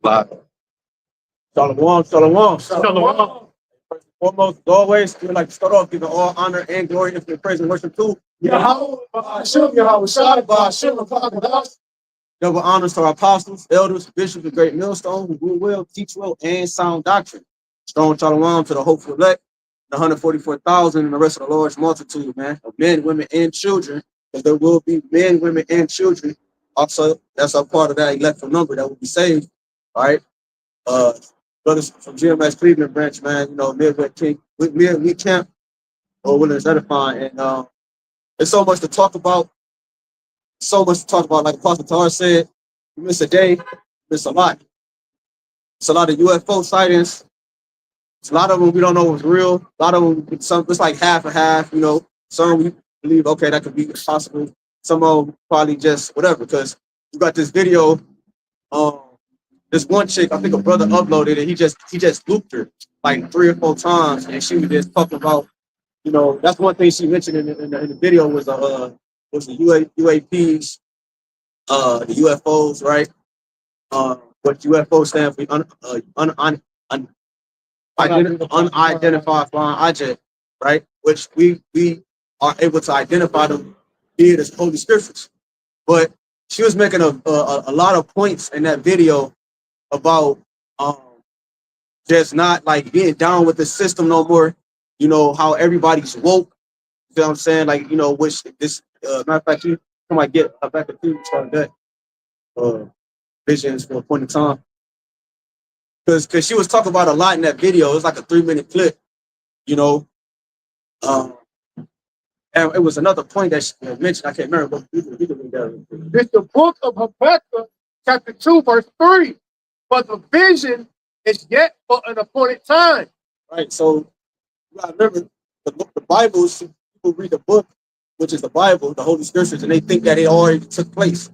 Shalom, shalom, shalom. First and foremost, as always, we would like to start off giving all honor and glory, infinite praise and worship to YAHAWAH, BAHASHAM, YAHAWASHI, BAHASHAM, HAQADASH. double honors to our apostles, elders, bishops, and great millstone who rule well, teach well, and sound doctrine. Strong shalom to the hopeful elect, the 144,000, and the rest of the large multitude, man, of men, women, and children. Because there will be men, women, and children. Also, that's a part of that electoral number that will be saved, all right? Brothers from GMS Cleveland branch, man, you know, Midwest King, we camp, or Williams edifying, and there's so much to talk about. Like Apostle Tar said, you miss a day, you miss a lot. It's a lot of UFO sightings. It's a lot of them we don't know is real. A lot of them, it's like half and half, you know. Some we believe, okay, that could be possible. Some of them probably just whatever, because you got this video, this one chick, I think a brother uploaded it, he just looped her like 3 or 4 times, and she was just talking about, you know, that's one thing she mentioned in the video was the UAPs, the UFOs, right? What UFO stands for unidentified flying object, right? Which we are able to identify them via the Holy Scriptures. But she was making a lot of points in that video about just not like being down with the system no more. You know how everybody's woke. You know what I'm saying? Like, you know, which this matter of fact, you might get back to you start that visions for a point in time. Because she was talking about a lot in that video. It was like a 3-minute clip, you know. And it was another point that she mentioned. I can't remember, but we can read that. It's the book of Habakkuk, chapter 2, verse 3. But the vision is yet for an appointed time. Right. So you gotta remember the Bible. People read the book, which is the Bible, the Holy Scriptures, and they think that it already took place.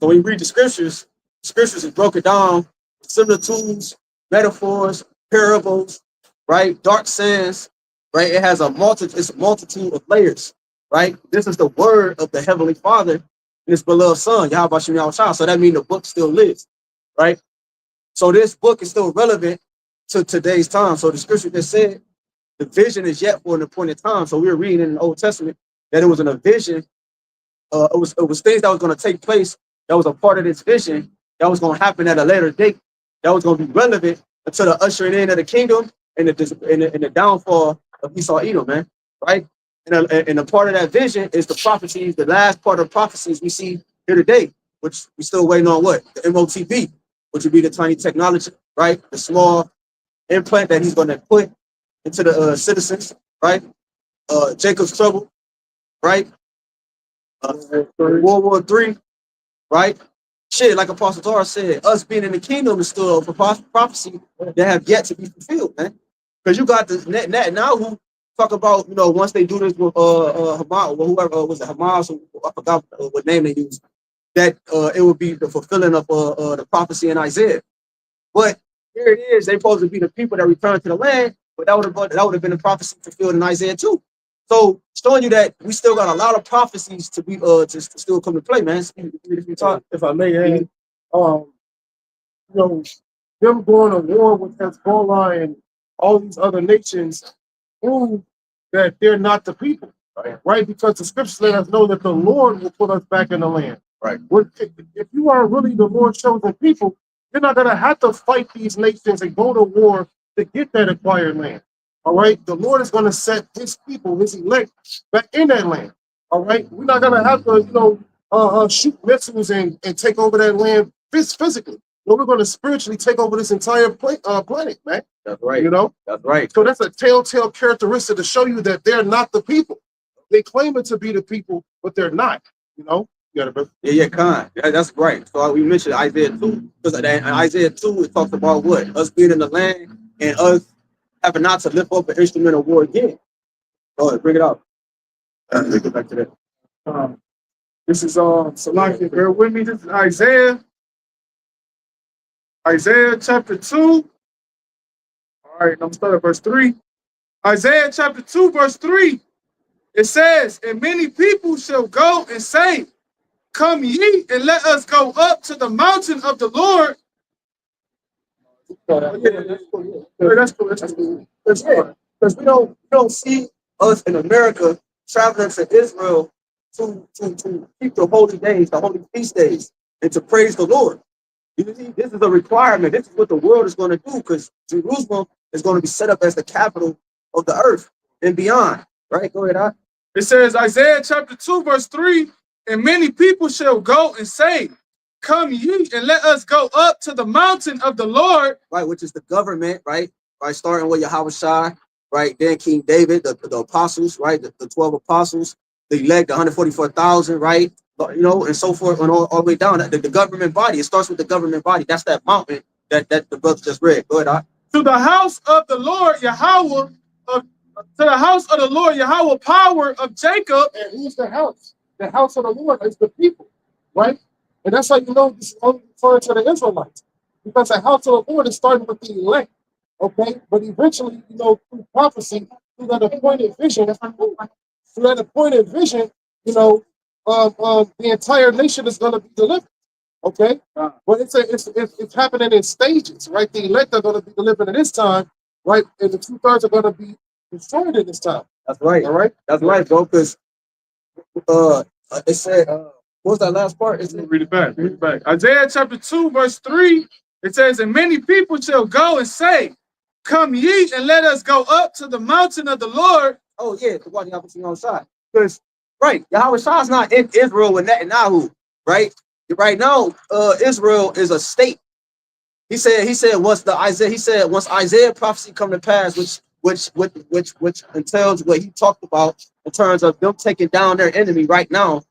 So when you read the scriptures is broken down, similitudes, metaphors, parables, right? Dark sayings, right? It has it's a multitude of layers, right? This is the word of the Heavenly Father and His beloved Son, YAHWASHI. So that means the book still lives, right? So this book is still relevant to today's time. So the scripture that said the vision is yet for an appointed time. So we were reading in the Old Testament that it was in a vision. It was things that was going to take place. That was a part of this vision that was going to happen at a later date. That was going to be relevant until the ushering in of the kingdom and the downfall of Esau Edom, man. Right? And a part of that vision is the prophecies. The last part of prophecies we see here today, which we still waiting on what? The MOTB, which would be the tiny technology, right? The small implant that he's going to put into the citizens, right? Jacob's trouble, right? World War III, right? Shit, like Apostle Tar said, us being in the kingdom is still for prophecy that have yet to be fulfilled, man. Because you got the net now who talk about, you know, once they do this with Hamas or whoever was it, Hamas, I forgot what name they used, that it would be the fulfilling of the prophecy in Isaiah. But here it is, they supposed to be the people that return to the land, but that would have been a prophecy fulfilled in Isaiah too. So showing you that we still got a lot of prophecies to be to still come to play, man. If I may add, you know, them going to war with Hezbollah and all these other nations prove that they're not the people, right? Because the scriptures let us know that the Lord will put us back in the land. Right. If you are really the Lord's chosen people, you're not gonna have to fight these nations and go to war to get that acquired land. All right, the Lord is gonna set His people, His elect, back in that land. All right, we're not gonna have to, you know, shoot missiles and take over that land physically. No, we're gonna spiritually take over this entire planet, man. That's right. You know, that's right. So that's a telltale characteristic to show you that they're not the people. They claim it to be the people, but they're not. You know. Khan. That's right. So we mentioned Isaiah 2, because in Isaiah 2 it talks about what? Us being in the land and us having not to lift up an instrument of war again. Go ahead, bring it up. Let's get back to that. This is Salaki, bear with me. This is Isaiah chapter 2. All right, I'm starting at verse 3. Isaiah chapter 2, verse 3. It says, and many people shall go and say, come ye and let us go up to the mountain of the Lord, That's cool. Yeah. That's cool. That's cool. Because we don't see us in America traveling to Israel to keep the holy days, the holy feast days, and to praise the Lord. You see, this is a requirement. This is what the world is going to do, because Jerusalem is going to be set up as the capital of the earth and beyond. Right? Go ahead, Doc. It says, Isaiah chapter 2, verse 3, and many people shall go and say, come ye and let us go up to the mountain of the Lord. Right, which is the government, right? Right, starting with YAHWASHI, right? Then King David, the apostles, right? The 12 apostles, the elect, the 144,000, right? You know, and so forth, and all the way down. The government body. It starts with the government body. That's that mountain that the brother just read. Go ahead, Doc. To the house of the Lord Yahweh, to the house of the Lord Yahweh, power of Jacob. And who's the house? The house of the Lord is the people, right? And that's how you know this is only referring to the Israelites, because the house of the Lord is starting with the elect, okay? But eventually, you know, through prophecy, through that appointed vision, you know, the entire nation is going to be delivered, okay? But it's happening in stages, right? The elect are going to be delivered at this time, right? And the 2/3 are going to be destroyed at this time. That's right. All right. That's right, bro. Because it said, what was that last part? Read it back. Read it back. Isaiah chapter 2, verse 3. It says, and many people shall go and say, come ye and let us go up to the mountain of the Lord. Oh yeah, the one on side. Because right, YAHWASHI is not in Israel with Netanyahu, right? Right now, Israel is a state. He said once Isaiah prophecy come to pass, which entails what he talked about in terms of them taking down their enemy right now,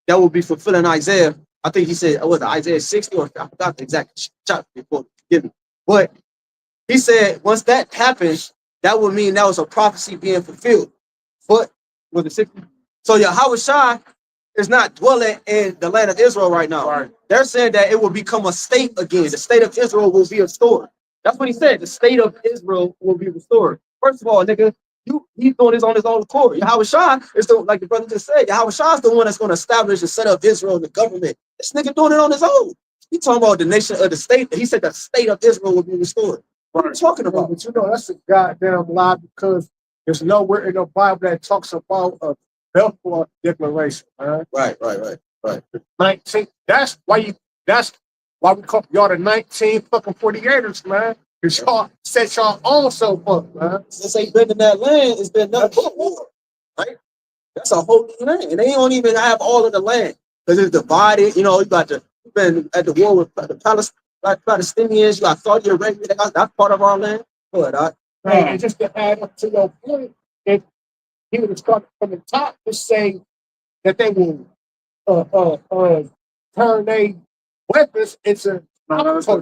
that will be fulfilling Isaiah. I think he said, was it Isaiah 60, or I forgot the exact chapter before, forgive me. But he said once that happens, that would mean that was a prophecy being fulfilled. But was it 60? So YAHWASHI is not dwelling in the land of Israel right now. Right. They're saying that it will become a state again. The state of Israel will be restored. That's what he said. The state of Israel will be restored. First of all, nigga, he's doing this on his own accord. YAHWASHI is the, like the brother just said, YAHWASHI is the one that's going to establish and set up Israel and the government. This nigga doing it on his own. He talking about the nation of the state. He said the state of Israel will be restored. What are you talking about? But you know, that's a goddamn lie, because there's nowhere in the Bible that talks about a Balfour Declaration, man. Right. 19. That's why we call y'all the 19 fucking 48ers, man. Because y'all set y'all own self up, man. Since they've been in that land, it's been nothing but war, right? That's a holy land. And they don't even have all of the land because it's divided. You know, you've been at the war with the Palestinians, you got Saudi Arabia, that's part of our land. But And just to add up to your point, if he would have started from the top to say that they will turn their weapons into That's why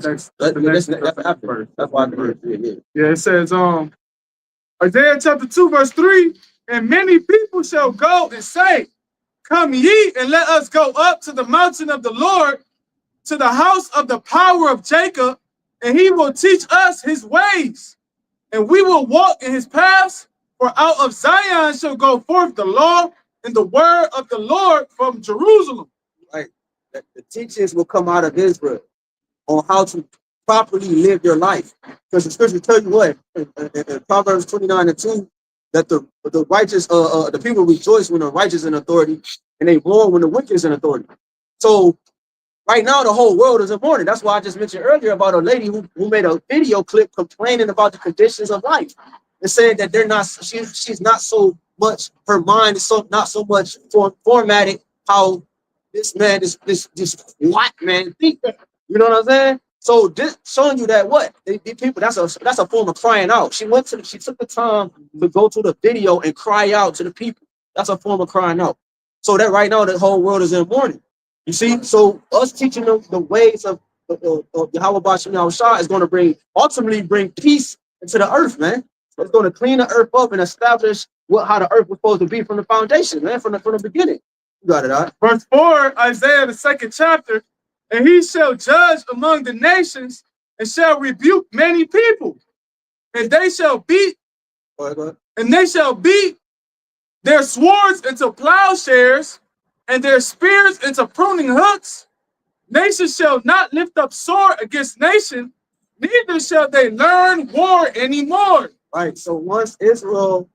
I agree. Yeah, it says, Isaiah chapter 2, verse 3, and many people shall go and say, come ye and let us go up to the mountain of the Lord, to the house of the power of Jacob, and he will teach us his ways, and we will walk in his paths. For out of Zion shall go forth the law and the word of the Lord from Jerusalem. Right. The teachings will come out of Israel on how to properly live your life. Because the scripture tell you what, in Proverbs 29:2, that the righteous, the people rejoice when the righteous in authority, and they mourn when the wicked is in authority. So right now, the whole world is in mourning. That's why I just mentioned earlier about a lady who made a video clip complaining about the conditions of life and saying that they're not, she's not so much, her mind is not so much formatted how this man, this white man think. You know what I'm saying? So this showing you that what these people, that's a form of crying out. She took the time to go to the video and cry out to the people. That's a form of crying out. So that right now the whole world is in mourning. You see, so us teaching them the ways of Yahweh BAHASHAM YAHWASHI is going to ultimately bring peace into the earth, man. It's going to clean the earth up and establish how the earth was supposed to be from the foundation, man, from the beginning. You got it, all right? Verse 4, Isaiah the 2nd chapter, and he shall judge among the nations and shall rebuke many people, and they shall beat, their swords into plowshares and their spears into pruning hooks. Nation shall not lift up sword against nation, neither shall they learn war anymore. Right. So once Israel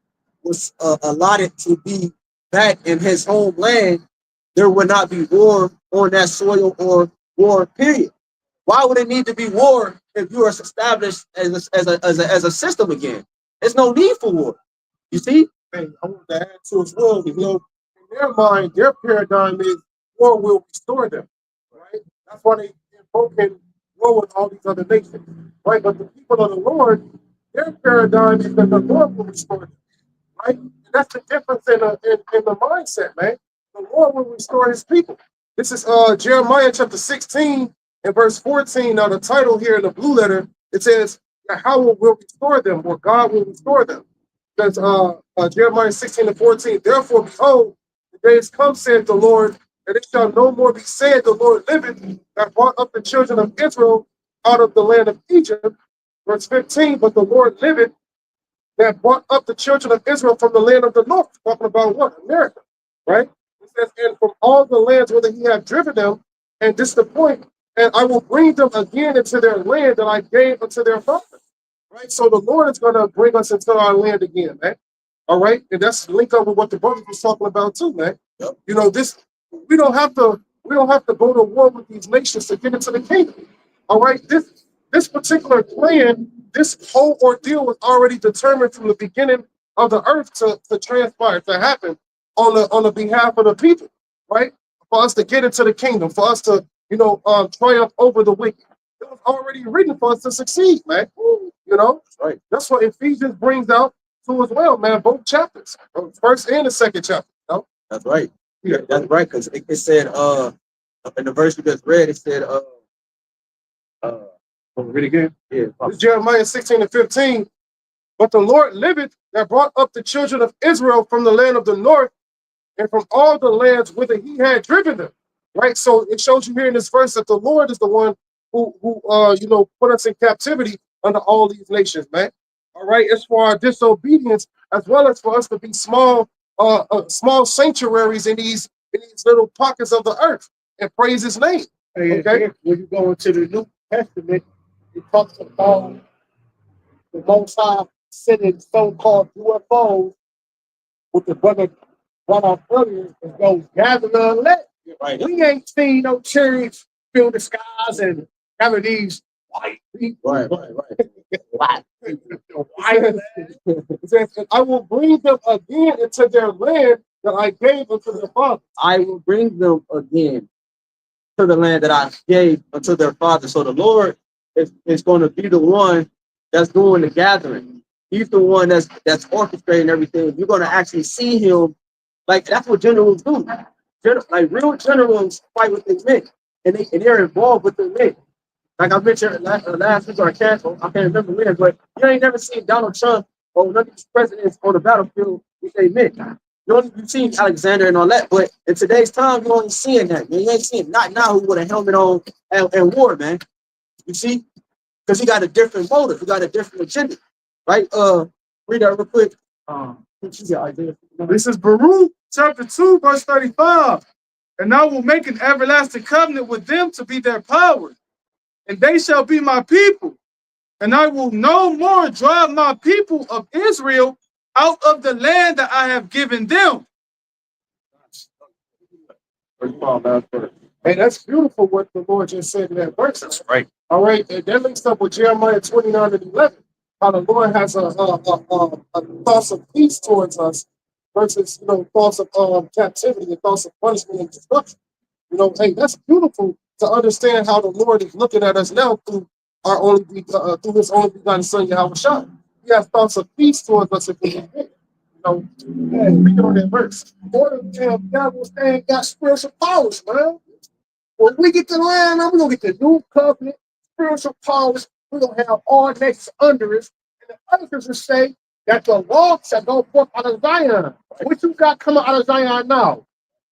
was allotted to be back in his homeland, there would not be war on that soil or war, period. Why would it need to be war if you are established as a system again? There's no need for war. You see? Hey, I want to add to as well, you know, in their mind, their paradigm is war will restore them, right? That's why they invoke war with all these other nations, right? But the people of the Lord, their paradigm is that the Lord will restore them, right? And that's the difference in the mindset, man. The Lord will restore his people. This is Jeremiah chapter 16 and verse 14. Now the title here in the blue letter, it says, Yahawah will restore them, or God will restore them. That's Jeremiah 16 and 14. Therefore, behold, the days come, saith the Lord, and it shall no more be said, the Lord liveth, that brought up the children of Israel out of the land of Egypt. Verse 15, but the Lord liveth, that brought up the children of Israel from the land of the north. Talking about what? America, right? It says, and from all the lands whither he hath driven them, and this is the point, and I will bring them again into their land that I gave unto their fathers. Right? So the Lord is going to bring us into our land again, man. All right? And that's linked up with what the brother was talking about too, man. Yep. You know, we don't have to go to war with these nations to get into the kingdom. All right? This particular plan, this whole ordeal was already determined from the beginning of the earth to transpire, to happen on the behalf of the people, right? For us to get into the kingdom, for us to, triumph over the wicked. It was already written for us to succeed, man. You know, right. That's what Ephesians brings out to as well, man. Both chapters, first and the second chapter. You know? That's right. Yeah, that's right. Because it said, in the verse you just read, it said, read again. Yeah, it's Jeremiah 16 and 15. But the Lord liveth, that brought up the children of Israel from the land of the north and from all the lands whither he had driven them. Right. So it shows you here in this verse that the Lord is the one who put us in captivity under all these nations, man. All right, as for our disobedience, as well as for us to be small sanctuaries in these little pockets of the earth and praise his name. Okay. When you go into the New Testament, it talks about the Most High sending so-called UFOs with the brother brought off earlier, and goes gather the elect. Right. We ain't seen no chariots fill the skies and gather these white people. Right. White. It says, I will bring them again into their land that I gave unto their fathers. I will bring them again to the land that I gave unto their fathers. So the Lord is going to be the one that's doing the gathering. He's the one that's orchestrating everything. You're going to actually see him. Like, that's what generals do. Like, real generals fight with their men, and they're involved with their men. Like I mentioned last week or I can't remember when, but you ain't never seen Donald Trump or none of these presidents on the battlefield with their men. You've seen Alexander and all that, but in today's time, you ain't seeing that, man. You ain't seeing not now with a helmet on and war, man. You see? Because he got a different motive, he got a different agenda. Right? Read that real quick. This is Baruch chapter 2, verse 35. And I will make an everlasting covenant with them to be their power, and they shall be my people. And I will no more drive my people of Israel out of the land that I have given them. Hey, that's beautiful what the Lord just said in that verse. That's right. All right, and that links up with Jeremiah 29 and 11. How the Lord has a thoughts of peace towards us versus, thoughts of captivity and thoughts of punishment and destruction. Hey, that's beautiful to understand how the Lord is looking at us now through through his only begotten Son, YAHWASHI. He has thoughts of peace towards us if we repent. Read on that verse. Lord, damn devils ain't got spiritual powers, man. When we get to the land, we're gonna get the new covenant, spiritual powers. We're gonna have all nations under us. And the others will say that the law shall go forth out of Zion. What you got coming out of Zion now?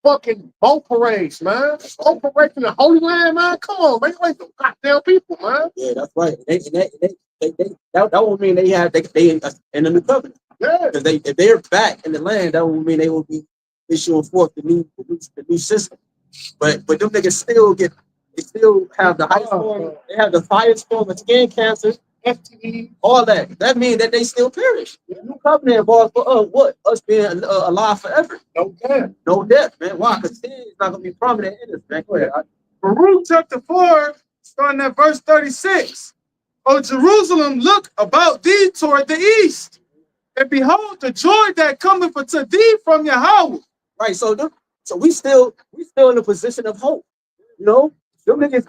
Fucking boat parades, man. Boat parades in the Holy Land, man. Come on, man. You ain't some goddamn people, man. Yeah, that's right. That won't mean they in the new covenant. Yeah. Because if they're back in the land, that won't mean they will be issuing forth the new system. But them niggas still get They still have the highest form. They have the highest form of skin cancer, FTE, all that. That means that they still perish. The new covenant was for what? Us being alive forever. No death. No death, man. Why? Because sin is not going to be prominent in this, man. Go ahead. Baruch chapter 4, starting at verse 36. O Jerusalem, look about thee toward the east, and behold the joy that cometh unto thee from Yahawah. Right. So we still in a position of hope. You know, them niggas,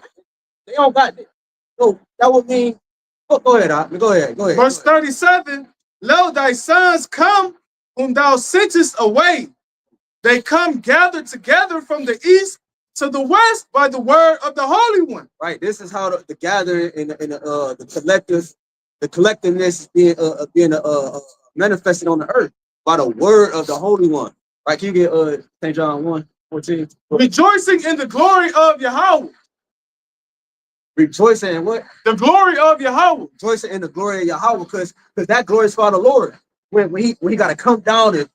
they don't got it. So that would mean, go ahead, go ahead. Verse 37, lo, thy sons come whom thou sentest away. They come gathered together from the east to the west by the word of the Holy One. Right. This is how the gathering and the collectiveness is being manifested on the earth by the word of the Holy One. Right. Can you get St. John 1:14? Rejoicing in the glory of Yahawah. Rejoicing in what? The glory of Yahawah. Rejoicing in the glory of Yahweh, because that glory is for the Lord. When he got to come down and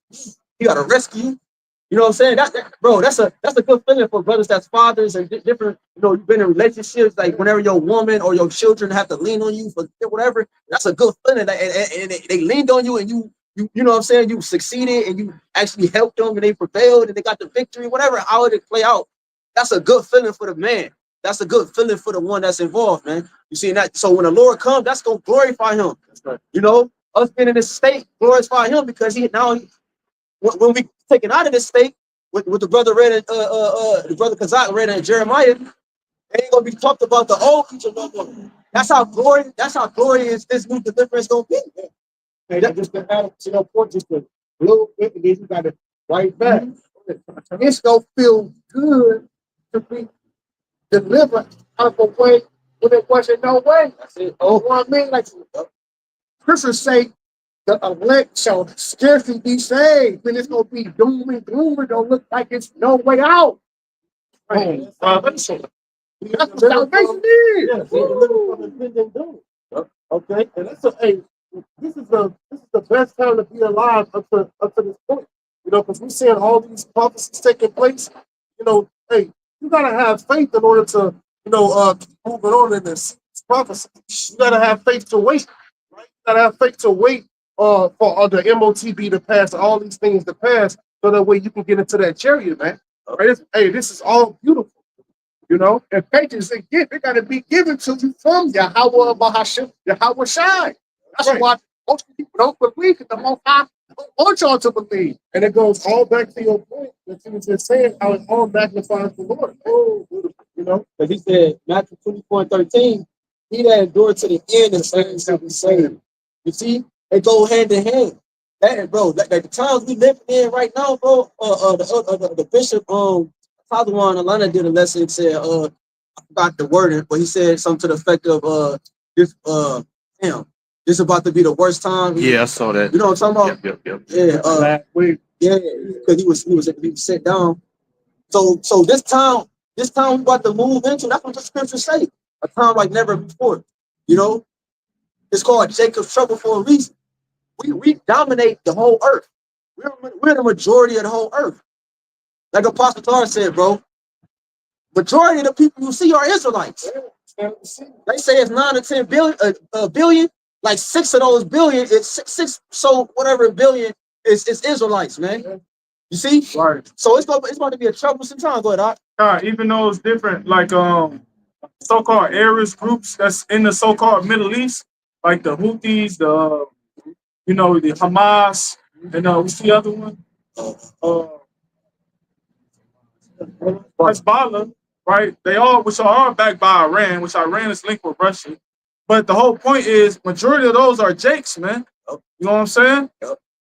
he got to rescue you. You know what I'm saying? Bro, that's a good feeling for brothers that's fathers and different. You know, you've been in relationships, like whenever your woman or your children have to lean on you for whatever. That's a good feeling. And they leaned on you, and you know what I'm saying? You succeeded and you actually helped them, and they prevailed and they got the victory. Whatever, how it play out, that's a good feeling for the man. That's a good feeling for the one that's involved, man. You see that? So when the Lord comes, that's gonna glorify him. Right. You know, us being in this state glorify him, because when we taken out of this state, with the brother read in the brother Kazak read in Jeremiah, they ain't gonna be talked about the old future no more. That's how glorious this new deliverance gonna be. Hey, that just add to your point just a little bit, and then you got it right back. It's gonna feel good to be delivered out of a way when it wasn't no way. That's it. Oh, you know what I mean? Like Christians say, the elect shall scarcely be saved. Then it's gonna be doom and gloom. It don't look like it's no way out. Right. That's what salvation is. Yeah, delivered from impending doom. Okay, and this is the best time to be alive up to this point. You know, because we're seeing all these prophecies taking place. You know, hey, you gotta have faith in order to, keep moving on in this prophecy. You gotta have faith to wait. Right? You gotta have faith to wait for the MOTB to pass, all these things to pass, so that way you can get into that chariot, man. Right? This is all beautiful. You know, and patience and gift, it got to be given to you from Yahawah, BAHASHAM, YAHAWASHI. That's right. Why most people don't believe, because the Most High don't want y'all to believe. And it goes all back to your point that you were just saying, how it all magnifies the Lord. Oh, beautiful. You know, because he said, Matthew 24:13, he that endured to the end and saints shall be saved. You see, they go hand in hand. That, bro, like the times we live in right now, bro. The bishop, Father Juan Alana did a lesson and said, I forgot the wording, but he said something to the effect of this this about to be the worst time. Yeah, I saw that. You know what I'm talking about? Yep. Yeah, because he was sit down. So this time we about to move into, that's what the scriptures say. A time like never before. You know? It's called Jacob's trouble for a reason. We dominate the whole earth. We're the majority of the whole earth. Like Apostle Tar said, bro, majority of the people you see are Israelites. They say it's 9 to 10 billion. Like 6 of those billion, it's six. So whatever billion is Israelites, man. You see? Right. So it's about to be a troublesome time. Go ahead, even though it's different, like so-called Arab groups that's in the so-called Middle East, like the Houthis, the Hamas, and what's the other one? Hezbollah, right? They all, which are backed by Iran, which Iran is linked with Russia. But the whole point is, majority of those are Jakes, man. You know what I'm saying?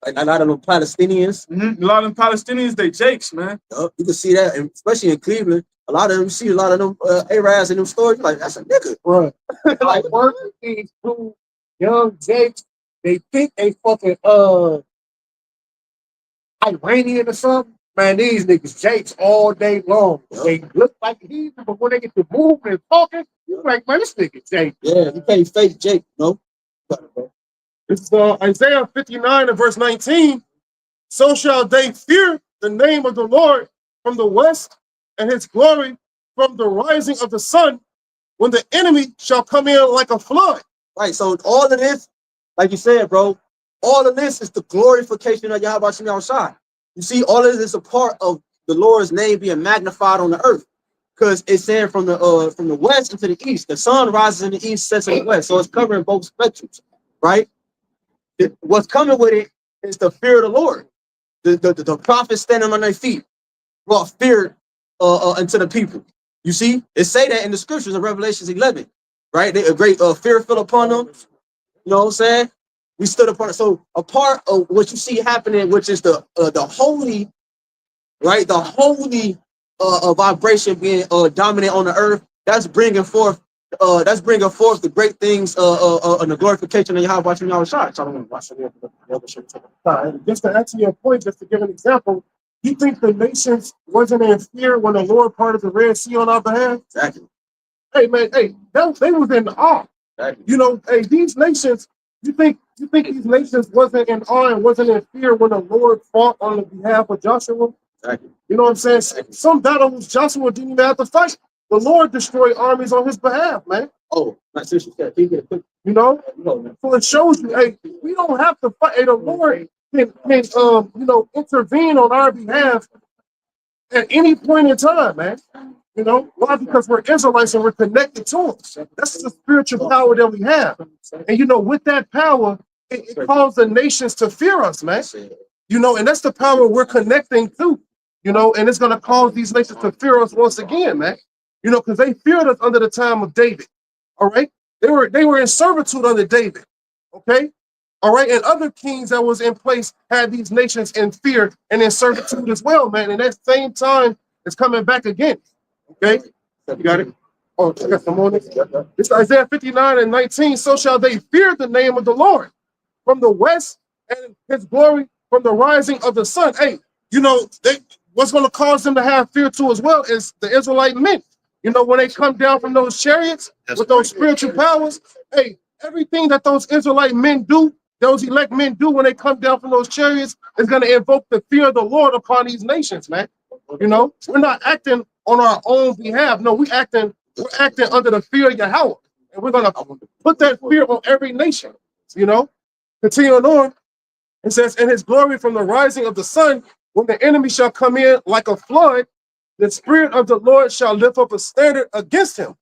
Like a lot of them Palestinians. A lot of them Palestinians, they Jakes, man. You can see that, and especially in Cleveland. A lot of them, you see a lot of them Arabs in them stories. Like, that's a nigga. Right. Like, work with these two young Jakes. They think they fucking Iranian or something. Man, these niggas Jakes all day long. They look like heathen, but when they get to moving and talking, you're like, man, this nigga Jake. Yeah, you can't fake Jake, no? It's Isaiah 59 and verse 19. So shall they fear the name of the Lord from the west, and his glory from the rising of the sun, when the enemy shall come in like a flood. Right. So all of this, like you said, bro, all of this is the glorification of Yahawah. You see, all of this is a part of the Lord's name being magnified on the earth. Because it's saying from the west into the east. The sun rises in the east, sets in the west. So it's covering both spectrums, right? What's coming with it is the fear of the Lord. The prophets standing on their feet brought fear into the people. You see, it say that in the scriptures in Revelations 11, right? A great fear fell upon them. You know what I'm saying? We stood upon it. So a part of what you see happening, which is the holy, right? The holy vibration being dominant on the earth. That's bringing forth the great things and the glorification of Yahweh. Just to answer your point, just to give an example, you think the nations wasn't in fear when the Lord parted the Red Sea on our behalf? Exactly. Hey man, hey, they was in awe. Exactly. You know, hey, these nations, you think these nations wasn't in awe and wasn't in fear when the Lord fought on the behalf of Joshua? Exactly. You know what I'm saying? Some battles Joshua didn't even have to fight. The Lord destroyed armies on his behalf, man. Oh, my sister said, you know? know, So it shows you, hey, we don't have to fight. Hey, the Lord can intervene on our behalf at any point in time, man. You know, why? Because we're Israelites and we're connected to him. That's the spiritual power that we have. And you know, with that power, it calls the nations to fear us, man. You know, and that's the power we're connecting to. You know, and it's gonna cause these nations to fear us once again, man. You know, because they feared us under the time of David. All right. They were in servitude under David. Okay. All right. And other kings that was in place had these nations in fear and in servitude as well, man. And at the same time, it's coming back again. Okay. You got it? Oh, I got some more. It's Isaiah 59:19. So shall they fear the name of the Lord from the west, and his glory from the rising of the sun. Hey, you know, what's going to cause them to have fear too as well is the Israelite men. You know, when they come down from those chariots with those spiritual powers, hey, everything that those Israelite men do, those elect men do when they come down from those chariots is going to invoke the fear of the Lord upon these nations, man. You know, we're not acting on our own behalf. No, we're acting under the fear of Yahawah. And we're going to put that fear on every nation, you know. Continuing on, it says, in his glory from the rising of the sun, when the enemy shall come in like a flood, the spirit of the Lord shall lift up a standard against him.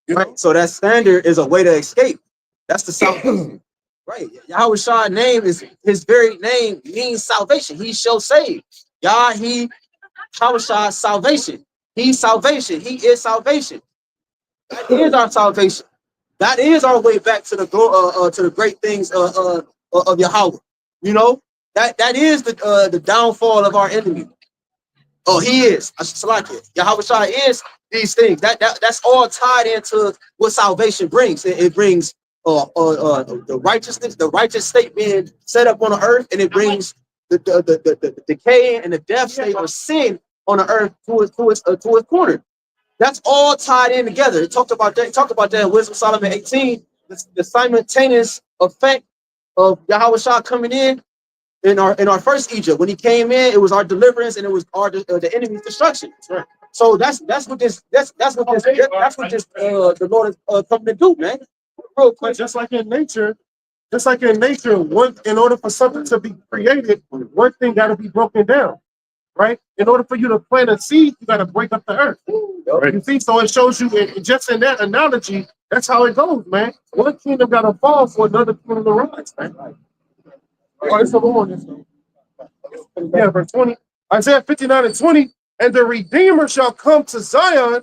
You know? Right. So that standard is a way to escape. That's the salvation. Right. Yahawah's name is his very name means salvation. He shall save. Yahawah's salvation. He's salvation. He is salvation. That is our salvation. That is our way back to the great things of Yahawah. You know, that is the downfall of our enemy. Oh, he is. Yahawah is these things. That's all tied into what salvation brings. It brings the righteousness, the righteous state being set up on the earth, and it brings the decay and the death state of sin on the earth to its corner. That's all tied in together. It talked about that. Talked about that in Wisdom Solomon 18. The simultaneous effect of Yahawah coming in our first Egypt. When he came in, it was our deliverance and it was the enemy's destruction. Right. So that's what the Lord is coming to do, man. Real quick. Just like in nature, in order for something to be created, one thing got to be broken down. Right? In order for you to plant a seed, you got to break up the earth. Right. You see, so it shows you, just in that analogy, that's how it goes, man. One kingdom got to fall for another kingdom to rise, man. All right, so go on. Yeah, verse 20. Isaiah 59:20. And the Redeemer shall come to Zion,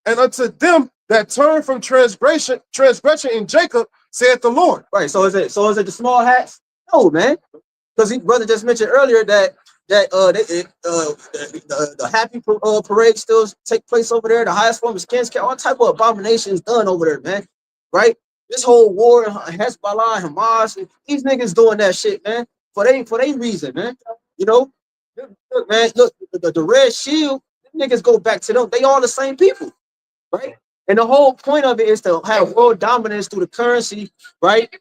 and unto them that turn from transgression in Jacob, saith the Lord. Right. So is it the small hats? No, man. Because brother just mentioned earlier that the happy parade still take place over there. The highest form of skins, all type of abominations done over there, man. Right? This whole war, Hezbollah, Hamas, these niggas doing that shit, man, for they reason, man. You know, look, man, look, the red shield, niggas go back to them. They all the same people, right? And the whole point of it is to have world dominance through the currency, right?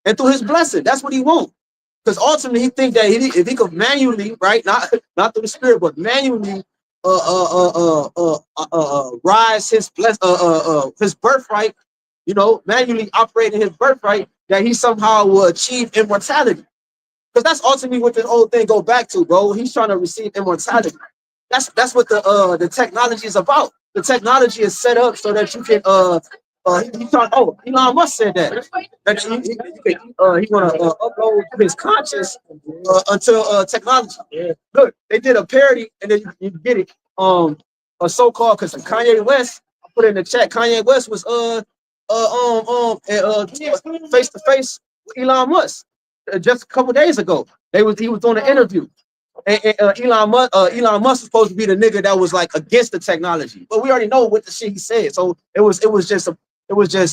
And through his blessing. That's what he wants. Because ultimately he think that if he could manually, right, not through the spirit, but manually rise his birthright, you know, manually operating his birthright, that he somehow will achieve immortality. Because that's ultimately what this whole thing go back to, bro. He's trying to receive immortality. That's what the technology is about. The technology is set up so that you can Elon Musk said that he's gonna upload his conscious until technology. Look, they did a parody, and then you get it. A so-called, because Kanye West, I put it in the chat. Kanye West was face to face with Elon Musk just a couple days ago. He was doing an interview. And Elon Musk was supposed to be the nigga that was like against the technology, but we already know what the shit he said. So it was just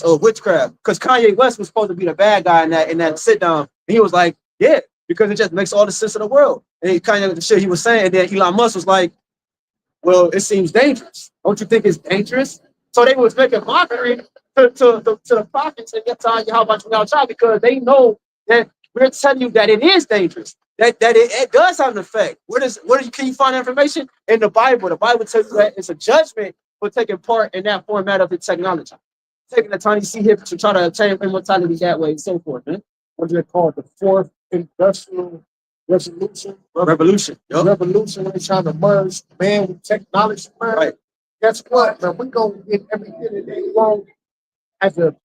a witchcraft, because Kanye West was supposed to be the bad guy in that sit down, and he was like, yeah, because it just makes all the sense in the world. And he kind of the shit he was saying, and then Elon Musk was like, well, it seems dangerous. Don't you think it's dangerous? So they was making mockery to the prophets and YAHWAH, because they know that we're telling you that it is dangerous. That it does have an effect. Can you find information in the Bible? The Bible tells you that it's a judgment for taking part in that format of the technology, taking the tiny seed here to try to attain immortality that way, and so forth, man. What do they call it? The fourth industrial revolution. Revolution. Yep. Revolution, when they're trying to merge man with technology, man. Right. Guess what, man? We're gonna get everything that they want as a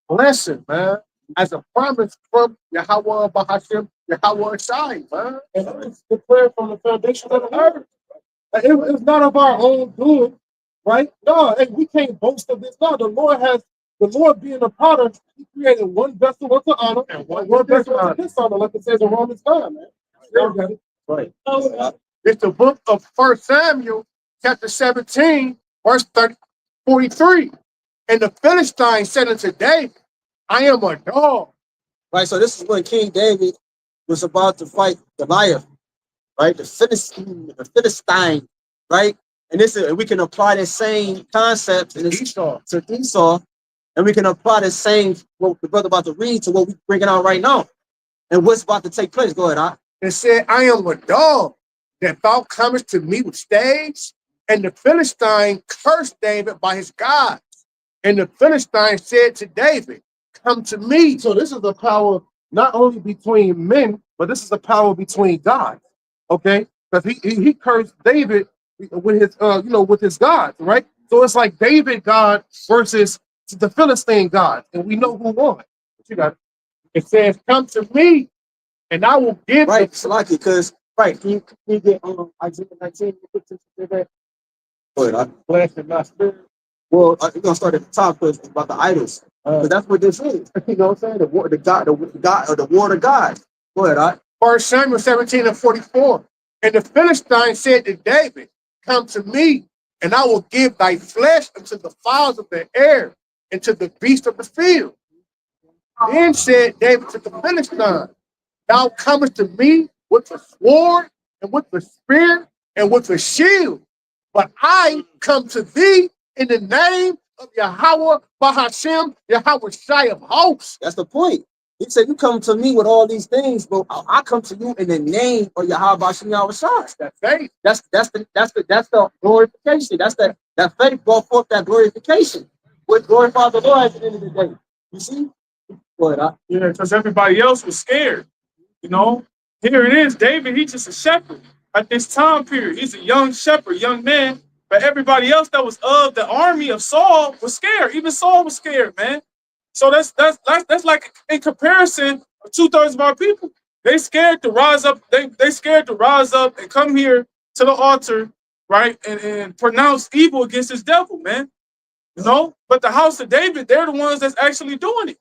blessing, man. As a promise from Yahawah, BAHASHAM, YAHAWASHI, man. And it was declared from the foundation of the earth. It's not of our own doing, right? No, we can't boast of this. No, the Lord being a potter, he created one vessel unto honor and one vessel unto dishonor, like it says in Romans 9, man. Right. It's the book of 1 Samuel, chapter 17, verse 43. And the Philistine said unto David, I am a dog. Right, so this is when King David was about to fight Goliath, right? The Philistine, right? And we can apply the same concept to Esau, and we can apply the same what the brother about to read to what we're bringing out right now, and what's about to take place. Go ahead, It said, I am a dog that thou comest to me with staves. And the Philistine cursed David by his gods. And the Philistine said to David, come to me. So this is the power not only between men, but this is the power between God. Okay? Because he cursed David with his with his gods, right? So it's like David God versus the Philistine God. And we know who won. You got it. It says, come to me, and I will give. Right, it's lucky because can you get Isaiah 19? Go ahead, Blessed my spirit. Well, we're gonna start at the top because it's about the idols. But that's what this is. You know what I'm saying? The war of God. Go ahead, 1 Samuel 17 and 44. And the Philistine said to David, come to me, and I will give thy flesh unto the fowls of the air and to the beasts of the field. Then said David to the Philistine, thou comest to me with a sword and with a spear and with a shield, but I come to thee in the name of Yahawah, BAHASHAM, YAHWASHI of hosts. That's the point. He said, you come to me with all these things, but I come to you in the name of YAHWASHI, YAHWASHI. That's faith. That's the glorification. That faith brought forth that glorification. What glorified the Lord at the end of the day. You see? Yeah, because everybody else was scared. You know, here it is. David, he's just a shepherd at this time period. He's a young shepherd, young man. But everybody else that was of the army of Saul was scared. Even Saul was scared, man. So that's like in comparison, 2/3 of our people. They scared to rise up. They scared to rise up and come here to the altar, right, and pronounce evil against this devil, man. You know. But the house of David, they're the ones that's actually doing it.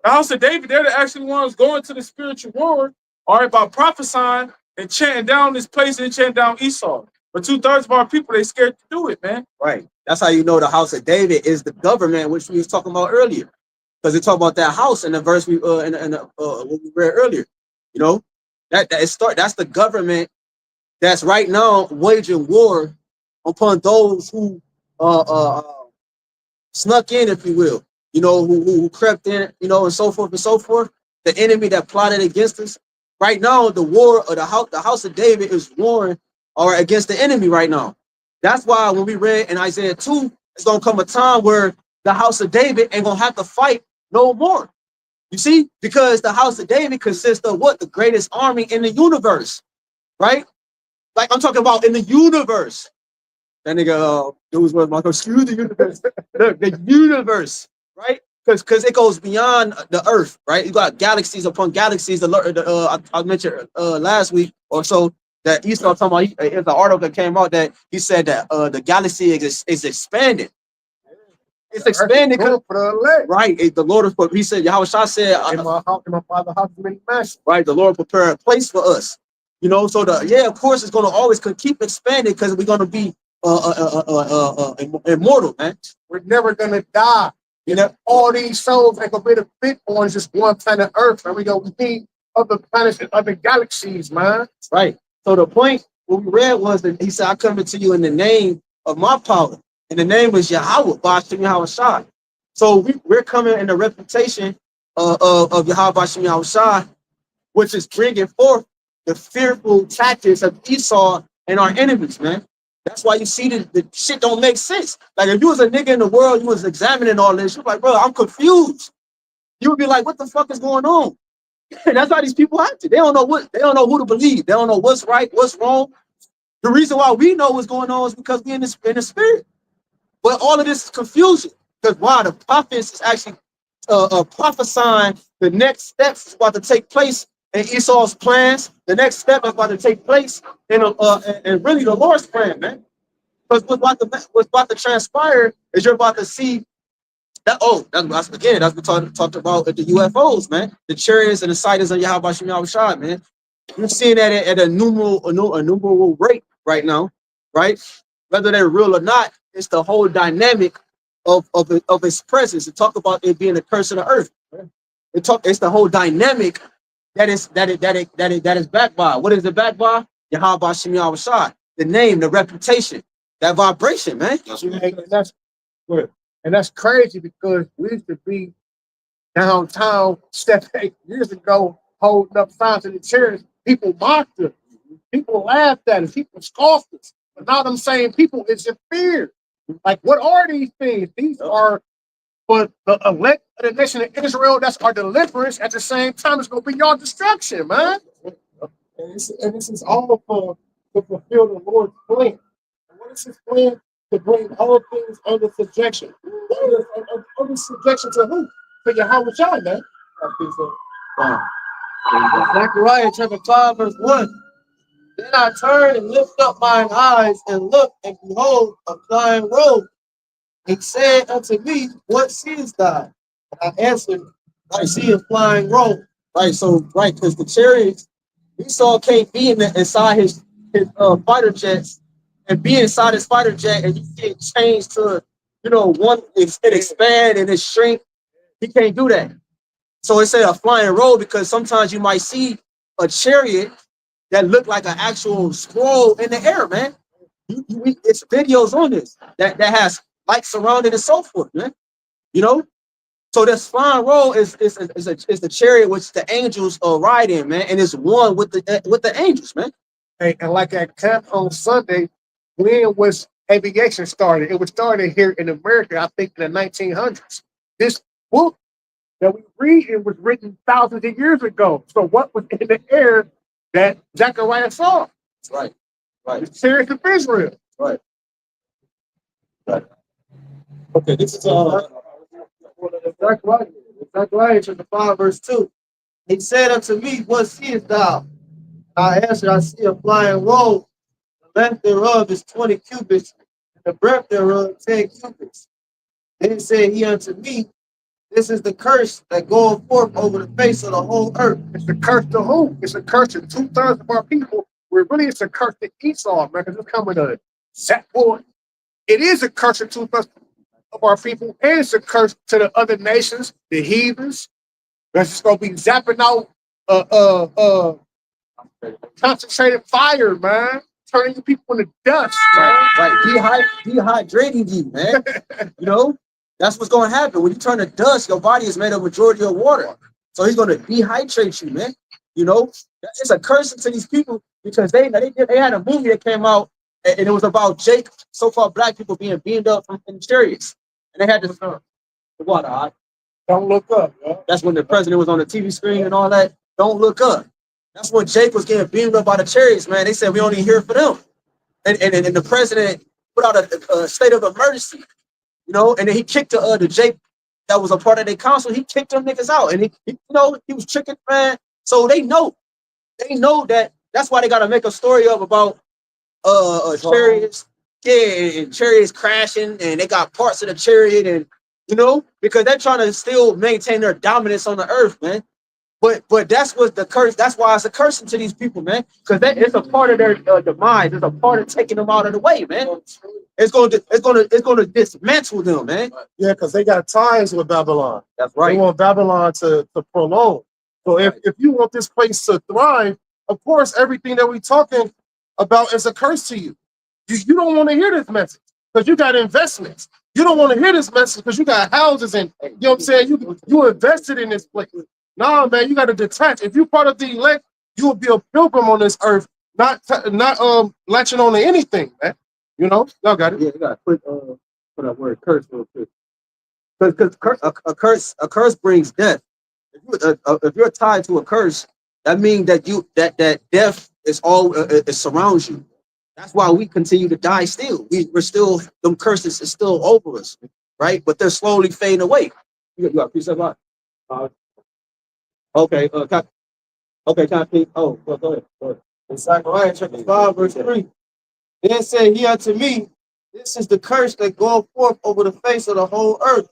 The house of David, they're the actual ones going to the spiritual war, all right, by prophesying and chanting down this place and chanting down Esau. But 2/3 of our people, they scared to do it, man. Right. That's how you know the house of David is the government, which we was talking about earlier. Because they talk about that house in the verse we what we read earlier. You know, that's the government that's right now waging war upon those who snuck in, if you will. You know, who crept in, you know, and so forth and so forth. The enemy that plotted against us. Right now, the war of the house of David is warring against the enemy right now. That's why when we read in Isaiah 2, it's gonna come a time where the house of David ain't gonna have to fight no more. You see, because the house of David consists of what? The greatest army in the universe, right? Like I'm talking about in the universe. That nigga, dudes was my screw the universe. Look, the universe, right? Because it goes beyond the earth, right? You got galaxies upon galaxies. I mentioned last week or so that Esau talking about. It's an article that came out that he said that the galaxy is expanding. It's expanding, right? The Lord, he said, Yahawashi said, in my father's house many mansions. Right, the Lord prepared a place for us. You know, so of course, it's going to always keep expanding because we're going to be immortal, man. We're never gonna die. You know, all these souls ain't gonna be the fit on just one planet Earth. And we need other planets and other galaxies, man. Right. So the point what we read was that he said, I come to you in the name of my power. And the name was Yahawah, BAHASHAM Yahawashi. So we're coming in the reputation of Yahawah BAHASHAM Yahawashi, which is bringing forth the fearful tactics of Esau and our enemies, man. That's why you see the shit don't make sense. Like if you was a nigga in the world, you was examining all this, you're like, bro, I'm confused. You would be like, what the fuck is going on? And that's how these people act. They don't know who to believe. They don't know what's right, what's wrong. The reason why we know what's going on is because we're in the spirit. But all of this is confusion. Because why the prophets is actually prophesying the next steps is about to take place in Esau's plans. The next step is about to take place in really the Lord's plan, man. Because what's about to transpire is you're about to see that. That's we talked about the UFOs, man. The chariots and the sightings of Yahawah BAHASHAM Yahawashi, man. You're seeing that at a numerable rate right now, right? Whether they're real or not, it's the whole dynamic of its presence. It talk about it being a curse of the earth. It's the whole dynamic that is backed by. What is it backed by? Yahawah BAHASHAM Yahawashi. The name, the reputation, that vibration, man. That's good. And that's crazy because we used to be downtown 8 years ago, holding up signs in the chairs. People mocked us. People laughed at us. People scoffed us. But now them same people is in fear. Like, what are these things? These are for the elect of the nation of Israel. That's our deliverance. At the same time, it's going to be your destruction, man. And this is all to fulfill the Lord's plan. And what is his plan? To bring all things under subjection. Under subjection to who? To Yahawashi, man. Wow. Zechariah chapter 5, verse 1. Then I turned and lifted up mine eyes and looked, and behold, a flying robe. He said unto me, what seest thou? And I answered, I see a flying robe. Right, so, right, because the chariots, Esau can't be inside his fighter jets and be inside his fighter jet and you see it change to, it expand and it shrink. He can't do that. So it said a flying robe because sometimes you might see a chariot that look like an actual scroll in the air, man. It's videos on this that has lights surrounding and so forth, man. So this flying robe is the chariot which the angels ride in, man, and it's one with the angels, man. Hey, and like at camp on Sunday, when was aviation started? It was started here in America, I think, in the 1900s. This book that we read, it was written thousands of years ago. So what was in the air that Zechariah saw? Right. The chariots of Israel. Right. Okay, this is Zechariah chapter 5, verse 2. He said unto me, what seest thou? I answered, I see a flying robe. The length thereof is 20 cubits, and the breadth thereof 10 cubits. Then said he unto me, this is the curse that goeth forth over the face of the whole earth. It's the curse to who? It's a curse to 2/3 of our people. Where really it's a curse to Esau, man, because it's coming to set boy. It is a curse to 2/3 of our people, and it's a curse to the other nations, the heathens. That's just gonna be zapping out concentrated fire, man. Turning the people into dust, man. Right. Dehydrating you, man. That's what's going to happen. When you turn to dust, your body is made of majority of water. So he's going to dehydrate you, man. It's a curse to these people because they had a movie that came out and it was about Jake, so-called black people being beamed up in chariots, and they had this what? Don't look up, yo. That's when the president was on the TV screen and all that. Don't look up. That's when Jake was getting beamed up by the chariots, man. They said we only here for them, and the president put out a state of emergency, you know, and then he kicked the Jake that was a part of their council. He kicked them niggas out, and he he was tricking, man. So they know that. That's why they got to make a story up about chariots, yeah, and chariots crashing, and they got parts of the chariot, and because they're trying to still maintain their dominance on the earth, man. But that's what the curse. That's why it's a cursing to these people, man. Because it's a part of their demise. It's a part of taking them out of the way, man. It's going to dismantle them, man. Yeah, because they got ties with Babylon. That's right. They want Babylon to prolong. So if you want this place to thrive, of course, everything that we're talking about is a curse to you. You don't want to hear this message because you got investments. You don't want to hear this message because you got houses and you know what I'm saying. You invested in this place. Nah, man, you got to detach. If you're part of the elect, you will be a pilgrim on this earth, not latching on to anything, man. You know, y'all got it. Yeah, you got to put that word curse real quick. Because a curse brings death. If you're tied to a curse, that means that that death is all it surrounds you. That's why we continue to die still. We're still, them curses is still over us, right? But they're slowly fading away. You got a piece of that? Okay, copy. Oh, well, go ahead. In Zechariah chapter 5, verse 3, then said he unto me, this is the curse that goeth forth over the face of the whole earth.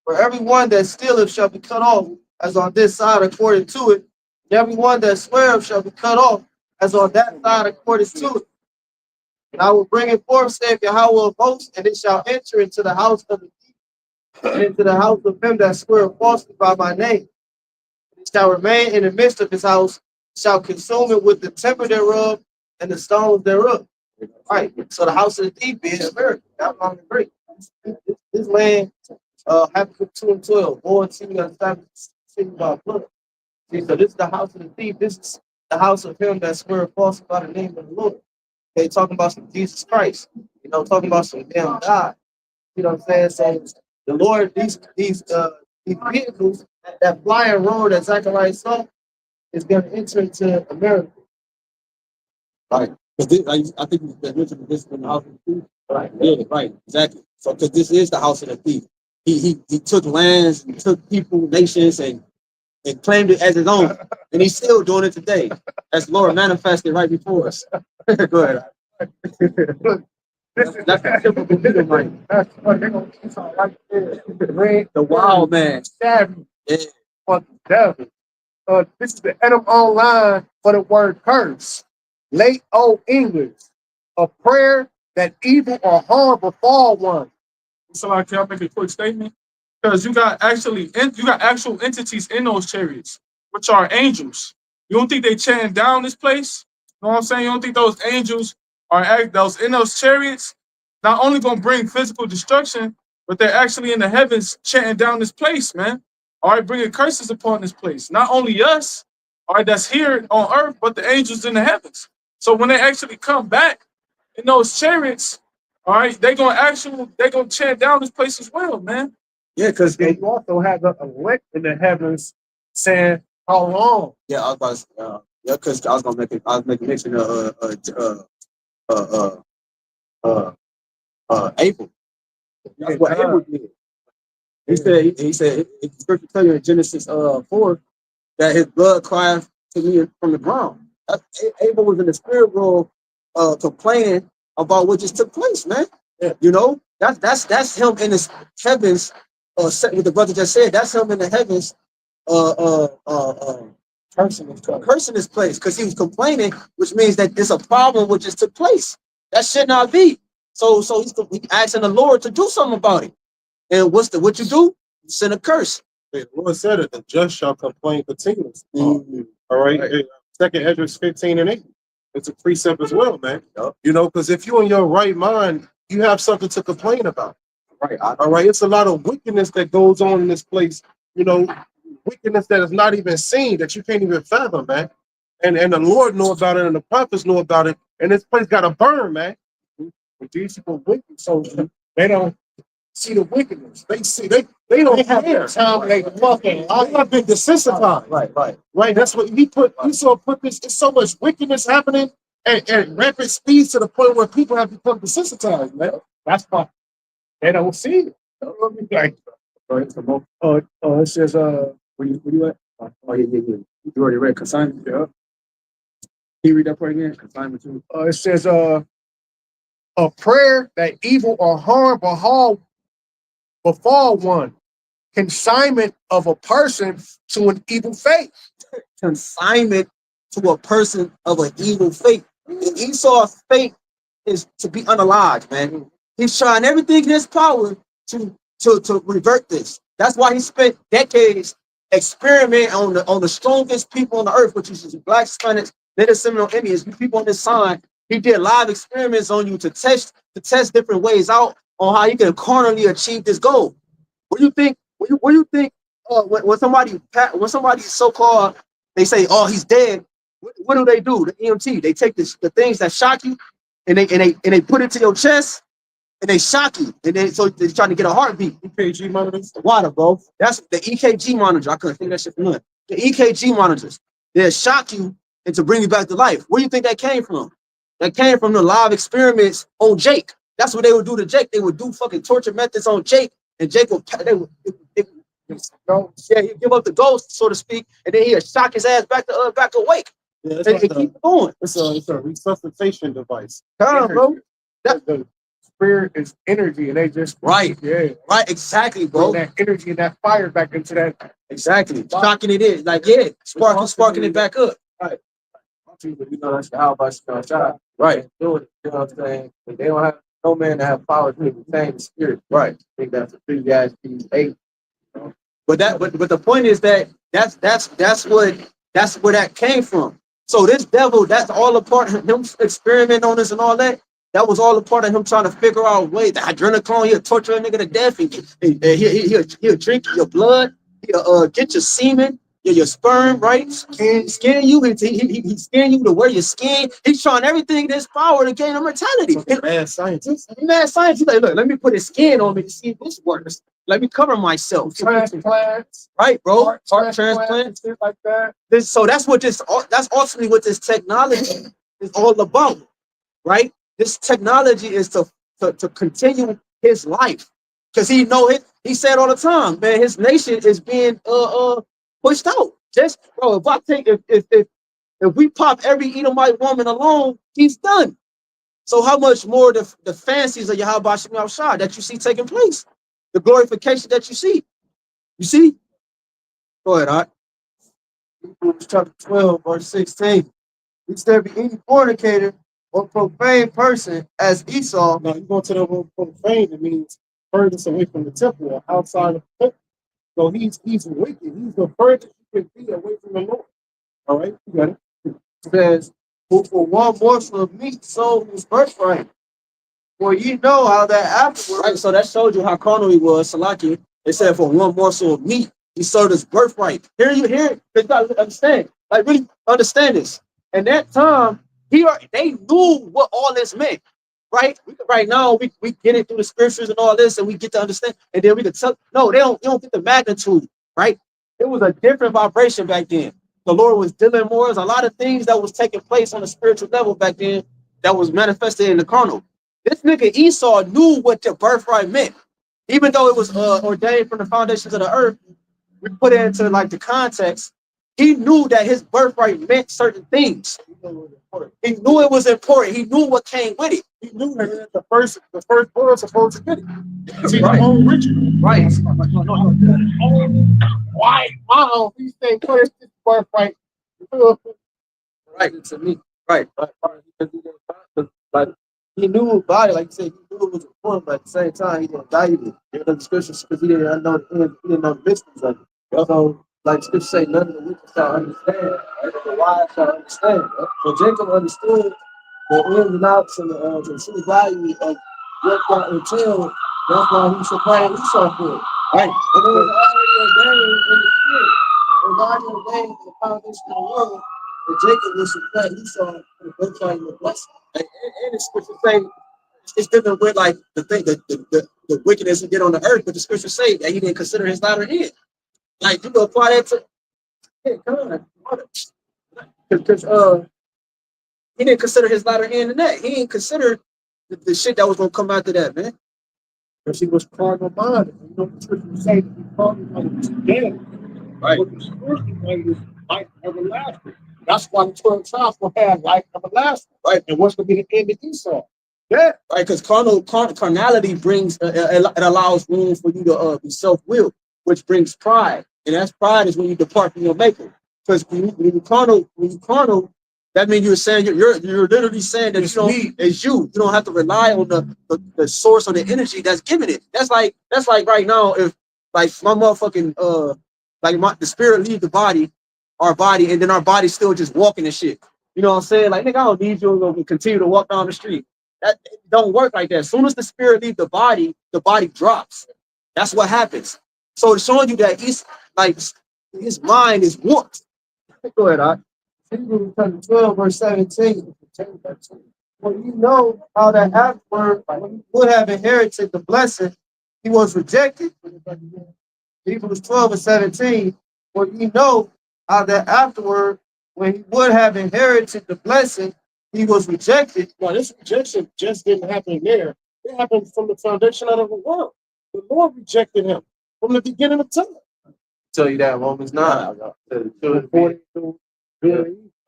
For every one that stealeth shall be cut off, as on this side according to it, and every one that sweareth shall be cut off, as on that side according to it. And I will bring it forth, saith Yahawah of hosts, and it shall enter into the house of the thief, and into the house of him that sweareth falsely by my name. It shall remain in the midst of his house, shall consume it with the timber thereof and the stones thereof. Right. So the house of the thief is America. That's long and great. This land, Habakkuk 2 and 12, born to you established by blood. See, so this is the house of the thief. This is the house of him that sweareth falsely by the name of the Lord. Okay, talking about some Jesus Christ, talking about some damn God. You know what I'm saying? So the Lord, these vehicles, that flying road that Zechariah saw, is going to enter into America. Right. Because I think you mentioned this in the house of the thief. Right. Yeah, right. Exactly. So because this is the house of the thief. He took lands, he took people, nations, and claimed it as his own. And he's still doing it today. As the Lord manifested right before us. Go ahead. That's the typical freedom, right? That's what they're going to keep on right there. The wild man. Savvy. Yeah. For the devil. This is the Edom online for the word curse. Late old English. A prayer that evil or harm befall one. So can I make a quick statement? Because you got actual entities in those chariots, which are angels. You don't think they chanting down this place? You know what I'm saying? You don't think those angels are those in those chariots not only gonna bring physical destruction, but they're actually in the heavens chanting down this place, man. All right, bringing curses upon this place. Not only us, all right, that's here on earth, but the angels in the heavens. So when they actually come back in those chariots, all right, they're gonna chant down this place as well, man. Yeah, because And you also have the elect in the heavens saying, how long? yeah, I was about to, yeah, because I was making mention of Abel. That's what Abel did. He said, the scripture tell you in Genesis 4 that his blood cried to me from the ground. Abel was in the spirit world complaining about what just took place, man. Yeah. That's him in the heavens, what the brother just said, that's him in the heavens cursing this place because he was complaining, which means that there's a problem which just took place. That should not be. So he's asking the Lord to do something about it. And what you do? Send a curse. The Lord said it, the just shall complain continuously. All right. Second Esdras 15 and 8. It's a precept as well, man. Yep. Because if you're in your right mind, you have something to complain about. Right. All right. It's a lot of wickedness that goes on in this place. Wickedness that is not even seen, that you can't even fathom, man. And the Lord know about it, and the prophets know about it, and this place got to burn, man. But these people wicked, so they don't see the wickedness. They don't have the time. They fucking. I have been desensitized. Right. That's what he put. Esau put this. There's so much wickedness happening at rapid speeds to the point where people have become desensitized. Man, that's why they don't see it. Like, it says Where you at? Oh, yeah. You already read consignment. Yeah. Can you read that part again? Consignment too. it says a prayer that evil or harm befall one, consignment of a person to an evil fate. Consignment to a person of an evil fate. And Esau's fate is to be unalive, man. He's trying everything in his power to revert this. That's why he spent decades experimenting on the strongest people on the earth, which is Black, Hispanics, Native Seminole Indians, you people on this side. He did live experiments on you to test different ways out on how you can carnally achieve this goal. What do you think? What do you think? When somebody so-called, they say, "Oh, he's dead." What do? The EMT. They take the things that shock you, and they put it to your chest, and they shock you, and then so they're trying to get a heartbeat. EKG monitors. Water, bro. That's the EKG monitor. I couldn't think that shit from nothing. The EKG monitors. They shock you and to bring you back to life. Where do you think that came from? That came from the live experiments on Jake. That's what they would do to Jake. They would do fucking torture methods on Jake, and Jake would he'd give up the ghost, so to speak, and then he'd shock his ass back awake. Yeah, and keep going. It's a resuscitation device. Come on, bro. The spirit is energy, and they just right, exactly, bro. That energy and that fire back into that. Exactly, shocking it is like sparking it back up. Right. You know that's the HALALYAM. Right. Do it. You know what I'm saying? But they don't have no man to have power to retain the spirit. Right. I think that's a Ecclesiastes 8. But the point is that that's where that came from. So this devil, that's all a part of him experimenting on this and all that. That was all a part of him trying to figure out a way. The adrenochrome, he'll torture a nigga to death, and he'll drink your blood, he'll get your semen, your sperm, right? Skin you. He skin you to wear your skin. He's trying everything in his power to gain immortality. Mad scientist. Mad scientist. He's like, look, let me put his skin on me to see if this works. Let me cover myself. Transplants, right, bro? Heart transplants, shit like that. So that's ultimately what this technology is all about, right? This technology is to continue his life, because he said all the time, man, his nation is being pushed out. Just bro, if we pop every Edomite woman alone, he's done. So how much more the fancies of YAHWASHI that you see taking place, the glorification that you see. You see? Go ahead, Art. Hebrews chapter 12, verse 16. If there be any fornicator or profane person as Esau. Now you go to the word profane, it means furthest away from the temple or outside of the temple. So he's wicked. He's the furthest you can be away from the Lord. All right, you got it. It says, who for one morsel of meat sold his birthright. For ye know how that afterwards. Right, so that showed you how carnal he was, Salaki. They said for one morsel of meat, he sold his birthright. Hear it? You gotta understand. Like, really understand this. And that time, they knew what all this meant, right? Right now, we get it through the scriptures and all this, and we get to understand, and then we can tell. No, you don't get the magnitude, right? It was a different vibration back then. The Lord was dealing more. There's a lot of things that was taking place on a spiritual level back then that was manifested in the carnal. This nigga Esau knew what the birthright meant, even though it was ordained from the foundations of the earth. We put it into like the context. He knew that his birthright meant certain things. He knew it was important. He knew what came with it. He knew that the first born was supposed to get it. See, right. The whole ritual. Right. Why? Wow, these things first birthright. Right. To me. Right. Like, he knew about it, like you said, he knew it was important, but at the same time, he didn't value it. The scriptures, because he didn't know the mysteries of it. So, like the scriptures say, none of the wicked shall understand, right? The wise shall understand. Right? So Jacob understood the ins and outs and the true value of what God entailed. That's why he supplying Esau for it. Right. And it was already ordained in the spirit. It was already ordained in the foundation of the world that Jacob would supply Esau for the birthright and the blessing. And the scripture say, It's different with like the thing, the wickedness he did on the earth, but the scriptures say that he didn't consider his latter end. Like you can apply that to, yeah, come on, because he didn't consider his latter end in that. He didn't consider the shit that was gonna come after that, man. Because he was carnal minded. You know, the scriptures say that he carnal minded was dead. Right. But the spiritual minded is life everlasting. That's why the 12 tribes will have life everlasting. Right. And what's going to be the end of Esau? Yeah. Right, because carnality brings it allows room for you to be self-willed, which brings pride, and that's pride is when you depart from your maker. Because when you carnal, that means you're saying you're literally saying that it's you. You don't have to rely on the source or the energy that's giving it. That's like right now if like my motherfucking the spirit leave the body, our body, and then our body still just walking and shit. You know what I'm saying? Like nigga, I don't need you to continue to walk down the street. That it don't work like that. As soon as the spirit leaves the body drops. That's what happens. So it's showing you that he's like his mind is warped. Go ahead, Art. Hebrews chapter 12, verse 17. For you know how that afterward, when he would have inherited the blessing, he was rejected. Hebrews 12 and 17. For you know how that afterward, when he would have inherited the blessing, he was rejected. Now, this rejection just didn't happen there. It happened from the foundation of the world. The Lord rejected him from the beginning of time. Tell you that Romans 9.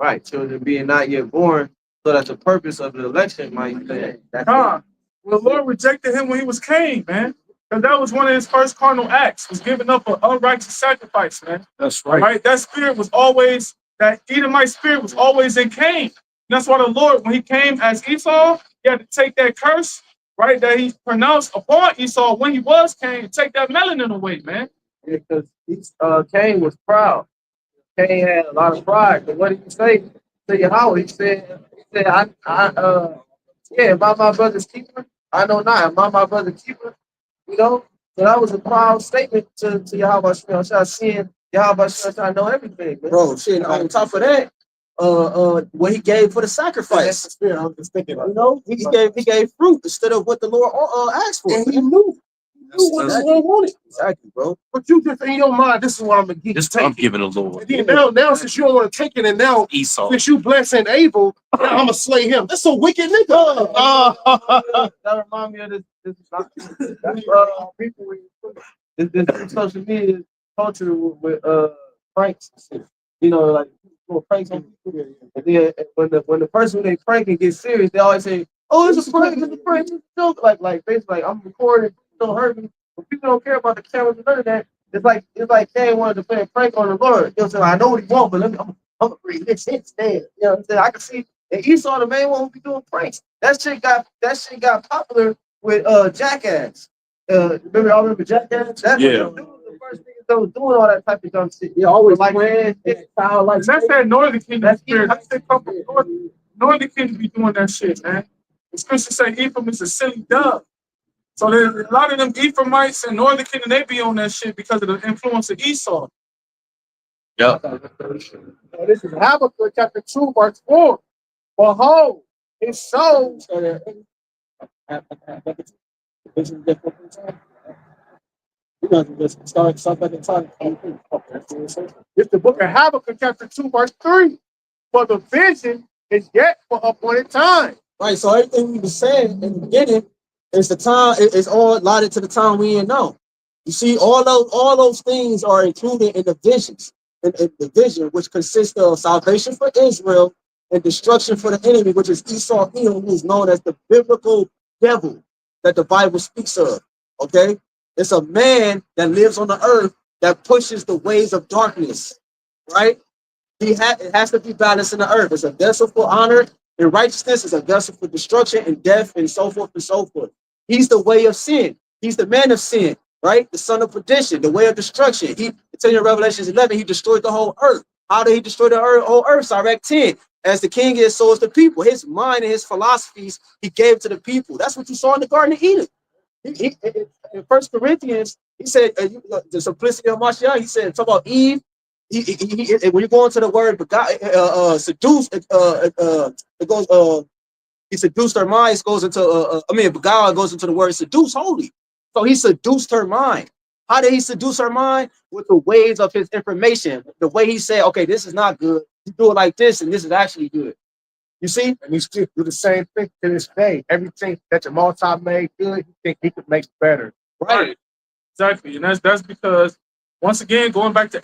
Right, children being not yet born, so that the purpose of the election might stand. Well, the Lord rejected him when he was Cain, man. Because that was one of his first carnal acts, was giving up an unrighteous sacrifice, man. That's right. Right? That spirit was always, that Edomite spirit was always in Cain. And that's why the Lord, when he came as Esau, he had to take that curse, right, that he pronounced upon Esau when he was Cain, and take that melanin away, man. Yeah, because Cain was proud. Cain had a lot of pride. But what did he say to Yahweh? He said, am I my brother's keeper? I know not. Am I my brother's keeper? You know? So that was a proud statement to Yahweh. I seeing Yahweh, I know everything, man. Bro, shit, on top of that, what he gave for the sacrifice. Yeah, I was just thinking, You know, he gave fruit instead of what the Lord asked for. and he knew what the Lord wanted. Exactly, bro. But you just in your mind, this is what I'm gonna get. This I'm giving the Lord. And then now since you don't want to take it, and now Esau. since you blessing Abel, now I'm gonna slay him. That's a wicked nigga. That reminds me of this social media culture with pranks. You know, like people pranks on people. And then when the person they prank and get serious, they always say, "Oh, it's a prank, it's a prank, it's a joke." Like basically, like, I'm recording, don't hurt me. But people don't care about the cameras and none of that. It's like Cain wanted to play a prank on the Lord. You know, so I know what he wants, but I'm gonna bring this instead. You know what I'm saying? I can see and Esau, the main one who be doing pranks. That shit got popular with Jackass. Remember Jackass? That's Yeah. the first niggas that was doing all that type of dumb shit. He always like playing. That's that Northern Kingdom spirit. That's that come from Northern Kingdom be doing that shit, man. The scriptures say Ephraim is a silly dove. So there's a lot of them Ephraimites and Northern Kingdom, they be on that shit because of the influence of Esau. Yep. Now, this is Habakkuk chapter 2, verse 4. Behold, his soul. It's the book of Habakkuk chapter 2, verse 3. For the vision is yet for appointed time. Right, so everything we were saying in the beginning is the time. It's all allotted to the time we in now. You see, all those things are included in the visions, in the vision, which consists of salvation for Israel and destruction for the enemy, which is Esau, who is known as the biblical devil that the Bible speaks of. Okay, it's a man that lives on the earth that pushes the ways of darkness. Right, it has to be balanced in the earth. It's a vessel for honor and righteousness, is a vessel for destruction and death and so forth and so forth. He's the way of sin. He's the man of sin, right? The son of perdition, the way of destruction. It's in Revelation 11, he destroyed the whole earth. How did he destroy the whole earth? Sirach 10. As the king is, so is the people. His mind and his philosophies, he gave to the people. That's what you saw in the Garden of Eden. In 1 Corinthians, he said, the simplicity of Mashiach, he said, talk about Eve. When you go into the word seduce, it goes He seduced her mind. Goes into Beguile goes into the word seduce holy. So he seduced her mind. How did he seduce her mind? With the ways of his information. The way he said, okay, this is not good. You do it like this, and this is actually good. You see? And he still do the same thing to this day. Everything that your multi made good, he think he could make better. Right. Exactly. And that's because, once again, going back to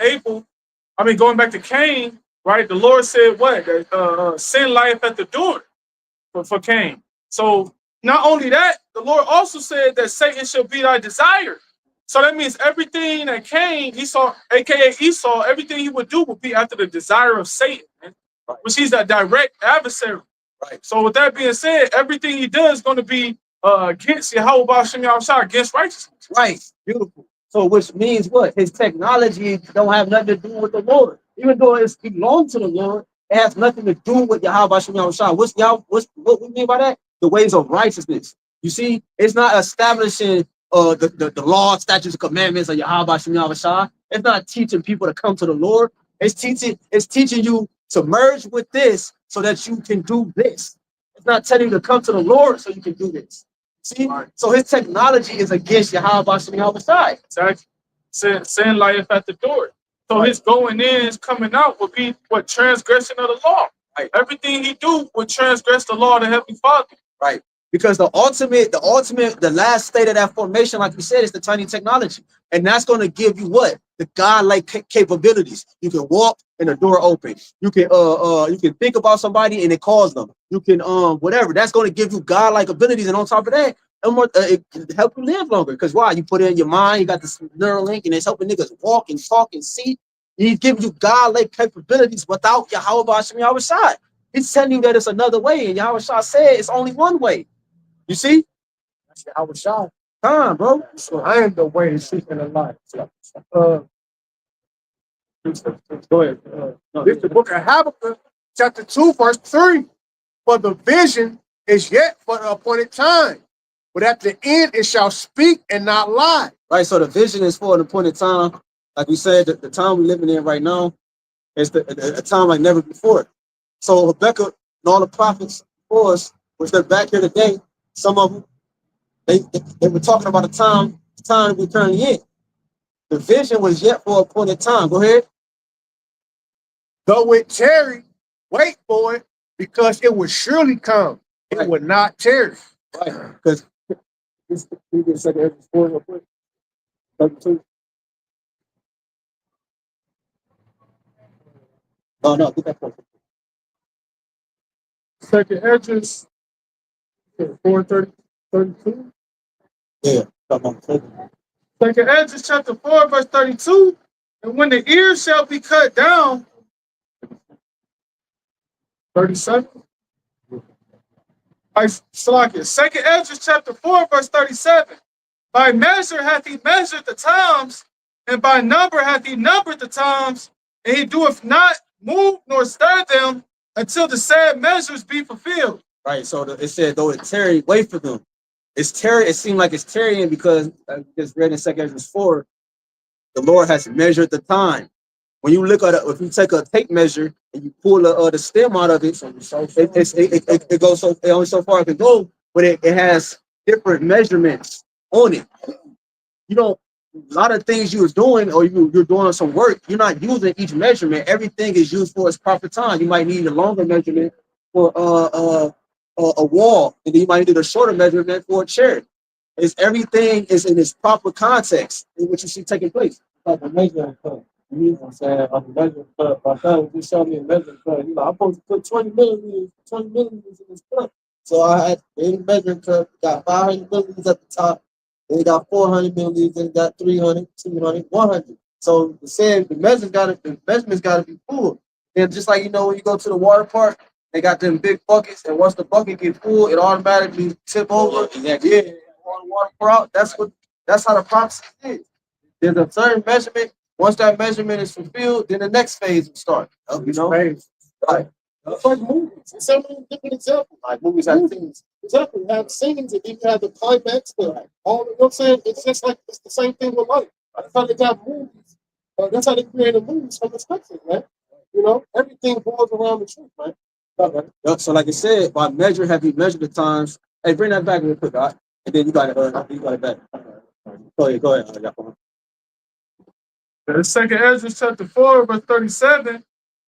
Cain, right? The Lord said what? That sin lieth at the door for Cain. So not only that, the Lord also said that Satan shall be thy desire. So that means everything that Cain, Esau, aka Esau, everything he would do would be after the desire of Satan, man, which he's a direct adversary. Right. So with that being said, everything he does is going to be against Yahawah, BAHASHAM, YAHAWASHI, against righteousness. Right. Beautiful. So which means what? His technology don't have nothing to do with the Lord. Even though it belongs to the Lord, it has nothing to do with Yahawah, BAHASHAM, YAHAWASHI. What we mean by that? The ways of righteousness. You see, it's not establishing the law, statutes, and commandments of Yahawah, BAHASHAM, YAHAWASHI. It's not teaching people to come to the Lord. It's teaching you to merge with this so that you can do this. It's not telling you to come to the Lord so you can do this. See? Right. So his technology is against Yahawah, BAHASHAM, YAHAWASHI. Exactly. Sin lieth at the door. So Right. his going in, his coming out would be what? Transgression of the law. Right. Everything he do would transgress the law of the Heavenly Father. Right. Because the last state of that formation, like we said, is the tiny technology. And that's going to give you what? The God-like capabilities. You can walk and the door open. You can think about somebody and it calls them. You can whatever. That's going to give you God-like abilities. And on top of that, it can help you live longer. Because why? You put it in your mind, you got this neural link, and it's helping niggas walk and talk and see. He's giving you God-like capabilities without Yahawah, BAHASHAM, YAHAWASHI. He's telling you that it's another way, and Yahawah said it's only one way. You see? That's Yahawah. Come, bro. So I am the way, the truth, and the life. Go ahead. This is the book of Habakkuk, chapter 2, verse 3. For the vision is yet for the appointed time, but at the end it shall speak and not lie. Right, so the vision is for an appointed time. Like we said, the time we're living in right now is a time like never before. So Habakkuk and all the prophets before us, which they're back here today, some of them, they were talking about the time we're currently in. The vision was yet for appointed time. Go ahead. Though it tarry, wait for it, because it will surely come. It Right. will not tarry. Right, because you get second Ezra 4 real quick. 32. Oh no, get that point. Second Ezra 4:32. Yeah, come on. Second Ezra chapter 4, verse 32. And when the ears shall be cut down, 37. Second Ezra chapter 4, verse 37. By measure hath he measured the times, and by number hath he numbered the times, and he doeth not move nor stir them until the said measures be fulfilled. Right, so it said, though it tarry, wait for them. It's tarry. It seemed like it's tarrying because I just read in 2 Ezra 4, the Lord has measured the time. When you look at it, if you take a tape measure and you pull the stem out of it, it goes only so far it can go, but it has different measurements on it. You know, a lot of things you're doing or you're doing some work, you're not using each measurement. Everything is used for its proper time. You might need a longer measurement for a wall, and then you might need a shorter measurement for a chair. Everything is in its proper context in which you see taking place. Like a measuring cup. You know what I'm saying? Like a measuring cup. My son just showed me a measuring cup. You know, I'm supposed to put 20 millimeters in this cup. So I had a measuring cup, got 500 milliliters at the top, then it got 400 milliliters, then it got 300, 200, 100. So the measurement's gotta be full. And just like, you know, when you go to the water park, they got them big buckets, and once the bucket gets full, it automatically tip over. Yeah, water pour out. That's how the process is. There's a certain measurement. Once that measurement is fulfilled, then the next phase will start. You know? Right. It's like movies. It's so many different examples. Like movies have scenes. Exactly. You have scenes and then you have the climax. All, you know what I'm saying? It's just like it's the same thing with life. That's how they got movies. That's how they created movies from the scriptures, man. You know, everything boils around the truth, man. Yup, so like I said, by measure have you measured the times. Hey, bring that back real quick, all right? And then you got it back. Go ahead. Yahawashi. The second Ezra chapter 4, verse 37.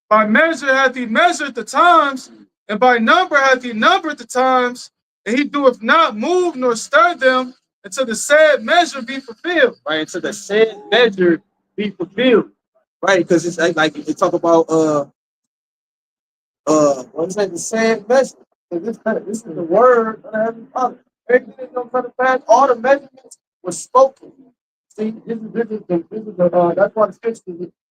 By measure hath he measured the times, and by number hath he numbered the times, and he doeth not move nor stir them until the said measure be fulfilled. Right, until the said measure be fulfilled. Right, because it's like you talk about What's that? The said measure. This is the word of the Heavenly Father. Everything that's going to come to pass, all the measurements were spoken. See, this is that's why the scripture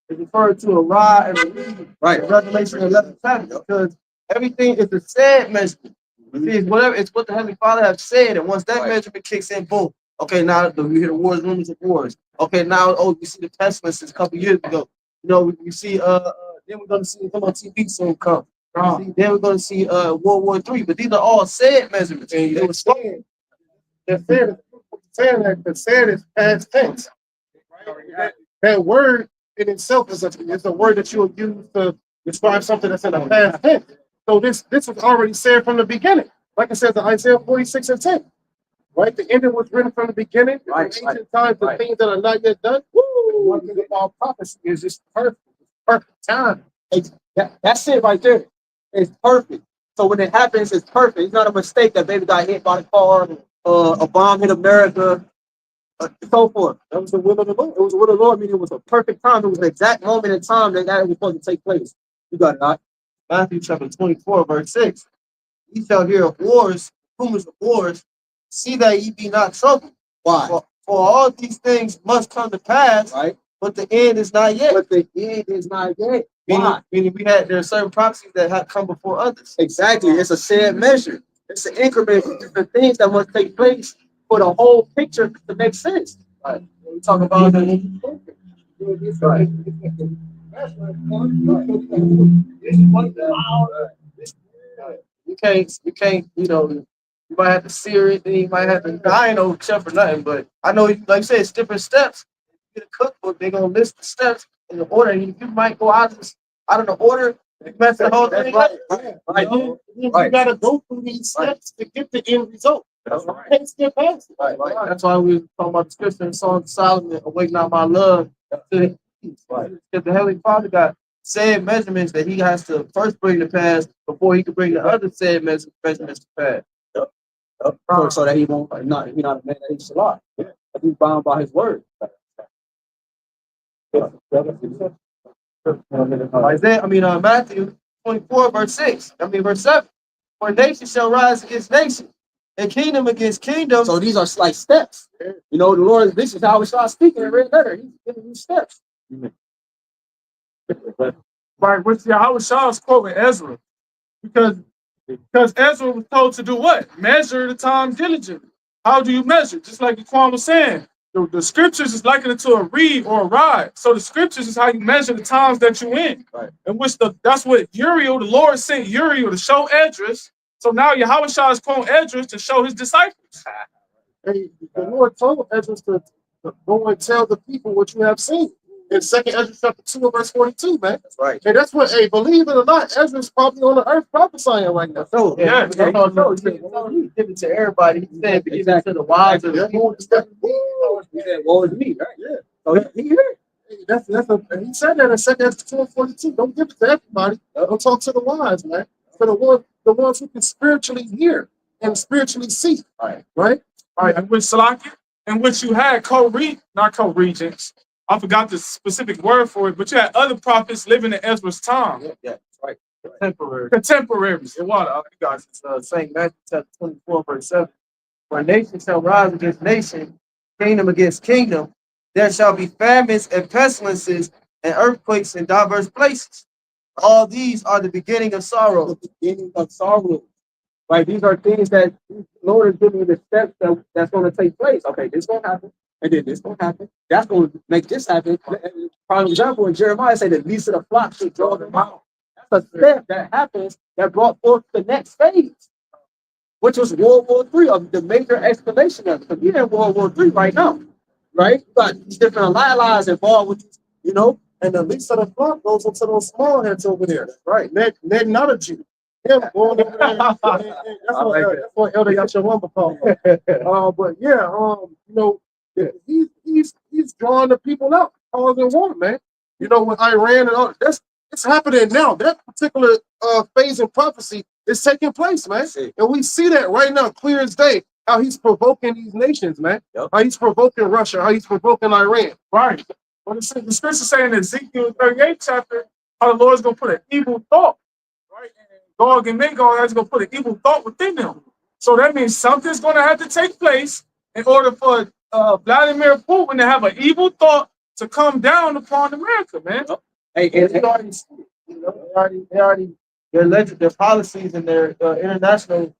is referred to a rod and a reed. right. In Revelation 11:10, because everything is the said measurement. See, it's what the Heavenly Father has said, and once that measurement kicks in, boom. Okay, now we hear the wars, rumors of wars. Okay, now we see the pestilences a couple years ago. You know, we see then we're gonna see come on TV soon come. Then we're gonna see World War III. But these are all said measurements. And it was spoken. They're saying that the said is past tense. That word in itself is a word that you will use to describe something that's in the past tense. So this was already said from the beginning. Like it says in Isaiah 46:10. Right? The ending was written from the beginning. Right, In ancient times, the things that are not yet done. Woo! One thing about prophecy is just perfect. Perfect time. That's it right there. It's perfect. So when it happens, it's perfect. It's not a mistake that baby got hit by the car, a bomb hit America, so forth. That was the will of the Lord. It was the will of the Lord, meaning it was a perfect time. It was the exact moment in time that was supposed to take place. You got it, right? Matthew chapter 24, verse 6. Ye shall hear of wars, rumors of wars. See that ye be not troubled. Why? For all these things must come to pass, right? But the end is not yet. But the end is not yet. Why? Meaning there are certain prophecies that have come before others. Exactly. It's a said measure. It's an increment of different things that must take place for the whole picture to make sense. Right. When we talk about the right. You can't, you might have to sear it, then you might have to, I ain't no chef or nothing, but I know, like you said, it's different steps. You get a cookbook, they're going to list the steps in the order, and you might go out of the order, and mess the whole thing up. You got to go through these steps to get the end result. That's right. Can't skip past it. Right. That's why we were talking about the scripture in Song of Solomon, awaken out my love to the peace. Right. Because the Heavenly Father got said measurements that he has to first bring to pass before he can bring the other said measurements to pass. So that he won't not a man that he should lie. He's bound by his word. Matthew 24, verse verse 7. For nation shall rise against nation, and kingdom against kingdom. So these are like steps. You know, the Lord, this is how we start speaking in red letter. He's giving you steps. Right, which Yahawah's quoting Ezra. Because Ezra was told to do what? Measure the time diligently. How do you measure? Just like Quan was saying, the scriptures is likened to a reed or a rod. So the scriptures is how you measure the times that you're in. Right. And that's what Uriel, the Lord sent Uriel to show Esdras. So now Yahawah is quoting Esdras to show his disciples. Hey, the Lord told Esdras to go and tell the people what you have seen. In 2nd Ezra chapter 2, verse 42, man. That's right. And that's what, believe it or not, Ezra's probably on the earth prophesying right now. So, He give it to everybody. He said, give it to the wise and the foolish. He said, woe is me, right? Yeah. So he here. He said that in 2nd Ezra 2:42. Don't give it to everybody. Don't talk to the wise, man. For the ones who can spiritually hear and spiritually see. Right? All right, and with Salaki, in which you had not co-regents. I forgot the specific word for it, but you had other prophets living in Ezra's time. Yeah, right. Contemporaries. You guys, it's St. Matthew chapter 24, verse 7. For nation shall rise against nation, kingdom against kingdom. There shall be famines and pestilences and earthquakes in diverse places. All these are the beginning of sorrow. The beginning of sorrow. Right? These are things that the Lord is giving you the steps that's going to take place. Okay, this going to happen. And then this going to happen. That's going to make this happen. For example, in Jeremiah, say the least of the flock should draw them out. That's a step that happens that brought forth the next phase, which was World War III, of the major escalation of it. Because we're in World War III right now, right? You got these different allies involved with, And the least of the flock goes into those small heads over there. Right. They're not a Jew. him going over there. That's what Elder Yasharamba called him. But yeah, you know, he's drawing the people out, causing war, man. You know, with Iran and all that's it's happening now. That particular phase in prophecy is taking place, man. And we see that right now, clear as day, how he's provoking these nations, man. Yep. How he's provoking Russia, how he's provoking Iran. Right. Well, the scripture saying in Ezekiel 38 chapter, how the Lord's going to put an evil thought, right? And Gog and Magog is going to put an evil thought within them. So that means something's going to have to take place in order for Vladimir Putin to have an evil thought to come down upon America, man. Hey, And they already see it. You know, their policies and their international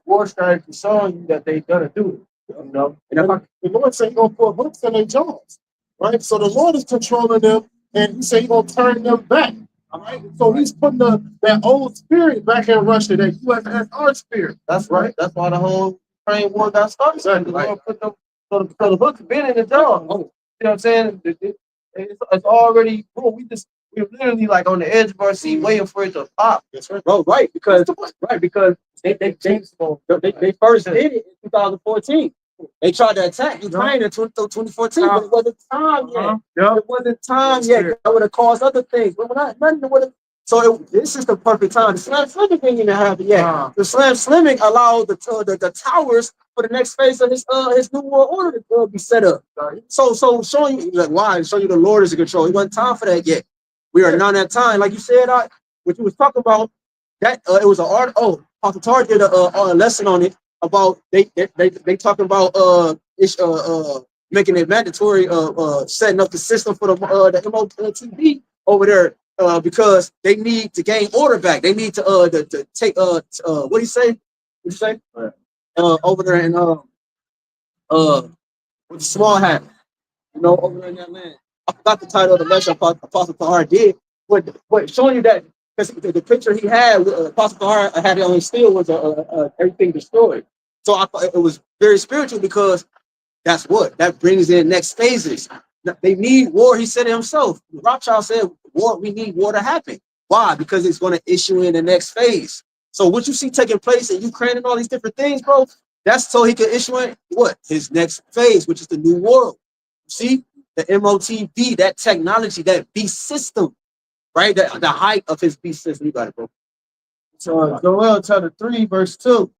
war strategy showing you that they're gonna do it. You know, And the Lord said he's gonna put hooks in their jaws. Right? So the Lord is controlling them, and he said he's gonna turn them back. All right. So he's putting that old spirit back in Russia, that USSR spirit. that's right. That's why the whole Ukraine war got started. Exactly. The Lord put them, so the hook's been in the jaw. You know what I'm saying? It's already. Bro, we're literally like on the edge of our seat, waiting for it to pop. That's right. bro, right? Because they first did it in 2014. They tried to attack Ukraine in 2014, but it wasn't time yet. Yeah. It wasn't time yet. That would have caused other things. But nothing would have. So this is the perfect time. The slam slimming didn't even happen yet. The slam slimming allowed the towers for the next phase of his new world order to be set up. So showing you like why, showing you the Lord is in control. It wasn't time for that yet. We are not at time, like you said. What you was talking about, that it was an art. Oh, Pastor Tar did a lesson on it about they talking about making it mandatory setting up the system for the MOTB over there because they need to gain order back. They need to take what do you say? What you say? Over there in with the small hat, you know, over there in that land. I forgot the title of the lecture Apostle Tahar did, but showing you that because the picture he had with Apostle Tahar had it on his steel was everything destroyed. So I thought it was very spiritual because that's what that brings in next phases. They need war. He said it himself. RAWCHAA said war. We need war to happen. Why? Because it's going to issue in the next phase. So what you see taking place in Ukraine and all these different things, bro, that's so he can issue in what his next phase, which is the new world. See? The MOTB, that technology, that beast system, right? The height of his beast system. You got it, bro. So Joel chapter 3, verse 2.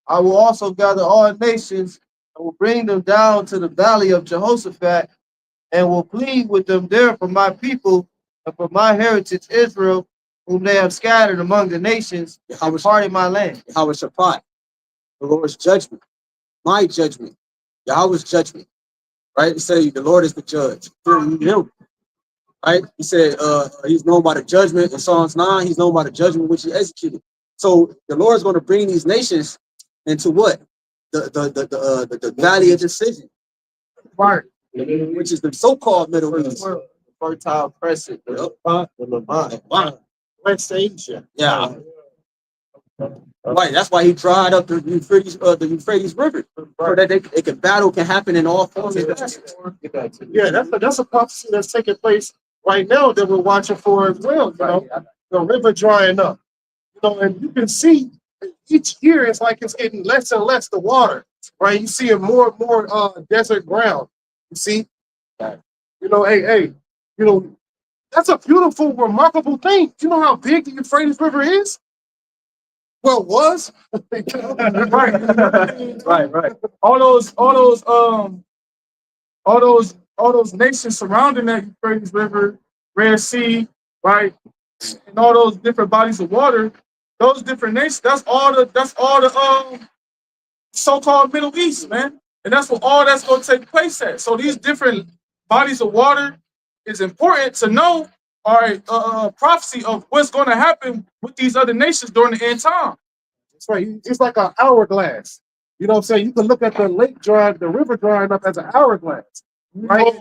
I will also gather all nations and will bring them down to the valley of Jehoshaphat and will plead with them there for my people and for my heritage Israel, whom they have scattered among the nations and departed my land. YAHWASHI, the Lord's judgment, my judgment, Yahweh's judgment. Right? He said the Lord is the judge. Him. Right? He said he's known by the judgment in Psalms 9, he's known by the judgment which he executed. So the Lord is going to bring these nations into what? The valley of decision. Right. Which is the so-called Middle East. Fertile crescent, the Levant. West Asia. Yeah. Right, that's why he dried up the Euphrates River, so that they can battle can happen in all forms. Yeah, that's a prophecy that's taking place right now that we're watching for as well. You know, the river drying up. You know, and you can see each year it's like it's getting less and less the water. Right, you see more and more desert ground. You see, you know, hey, you know, that's a beautiful, remarkable thing. You know how big the Euphrates River is? Well, it was. Right. All those nations surrounding that Euphrates River, Red Sea, right, and all those different bodies of water, those different nations. That's all the so-called Middle East, man, and that's what all that's going to take place at. So these different bodies of water is important to know. All right, prophecy of what's going to happen with these other nations during the end time. That's right. It's like an hourglass. You know what I'm saying? You can look at the lake drying, the river drying up as an hourglass. Right?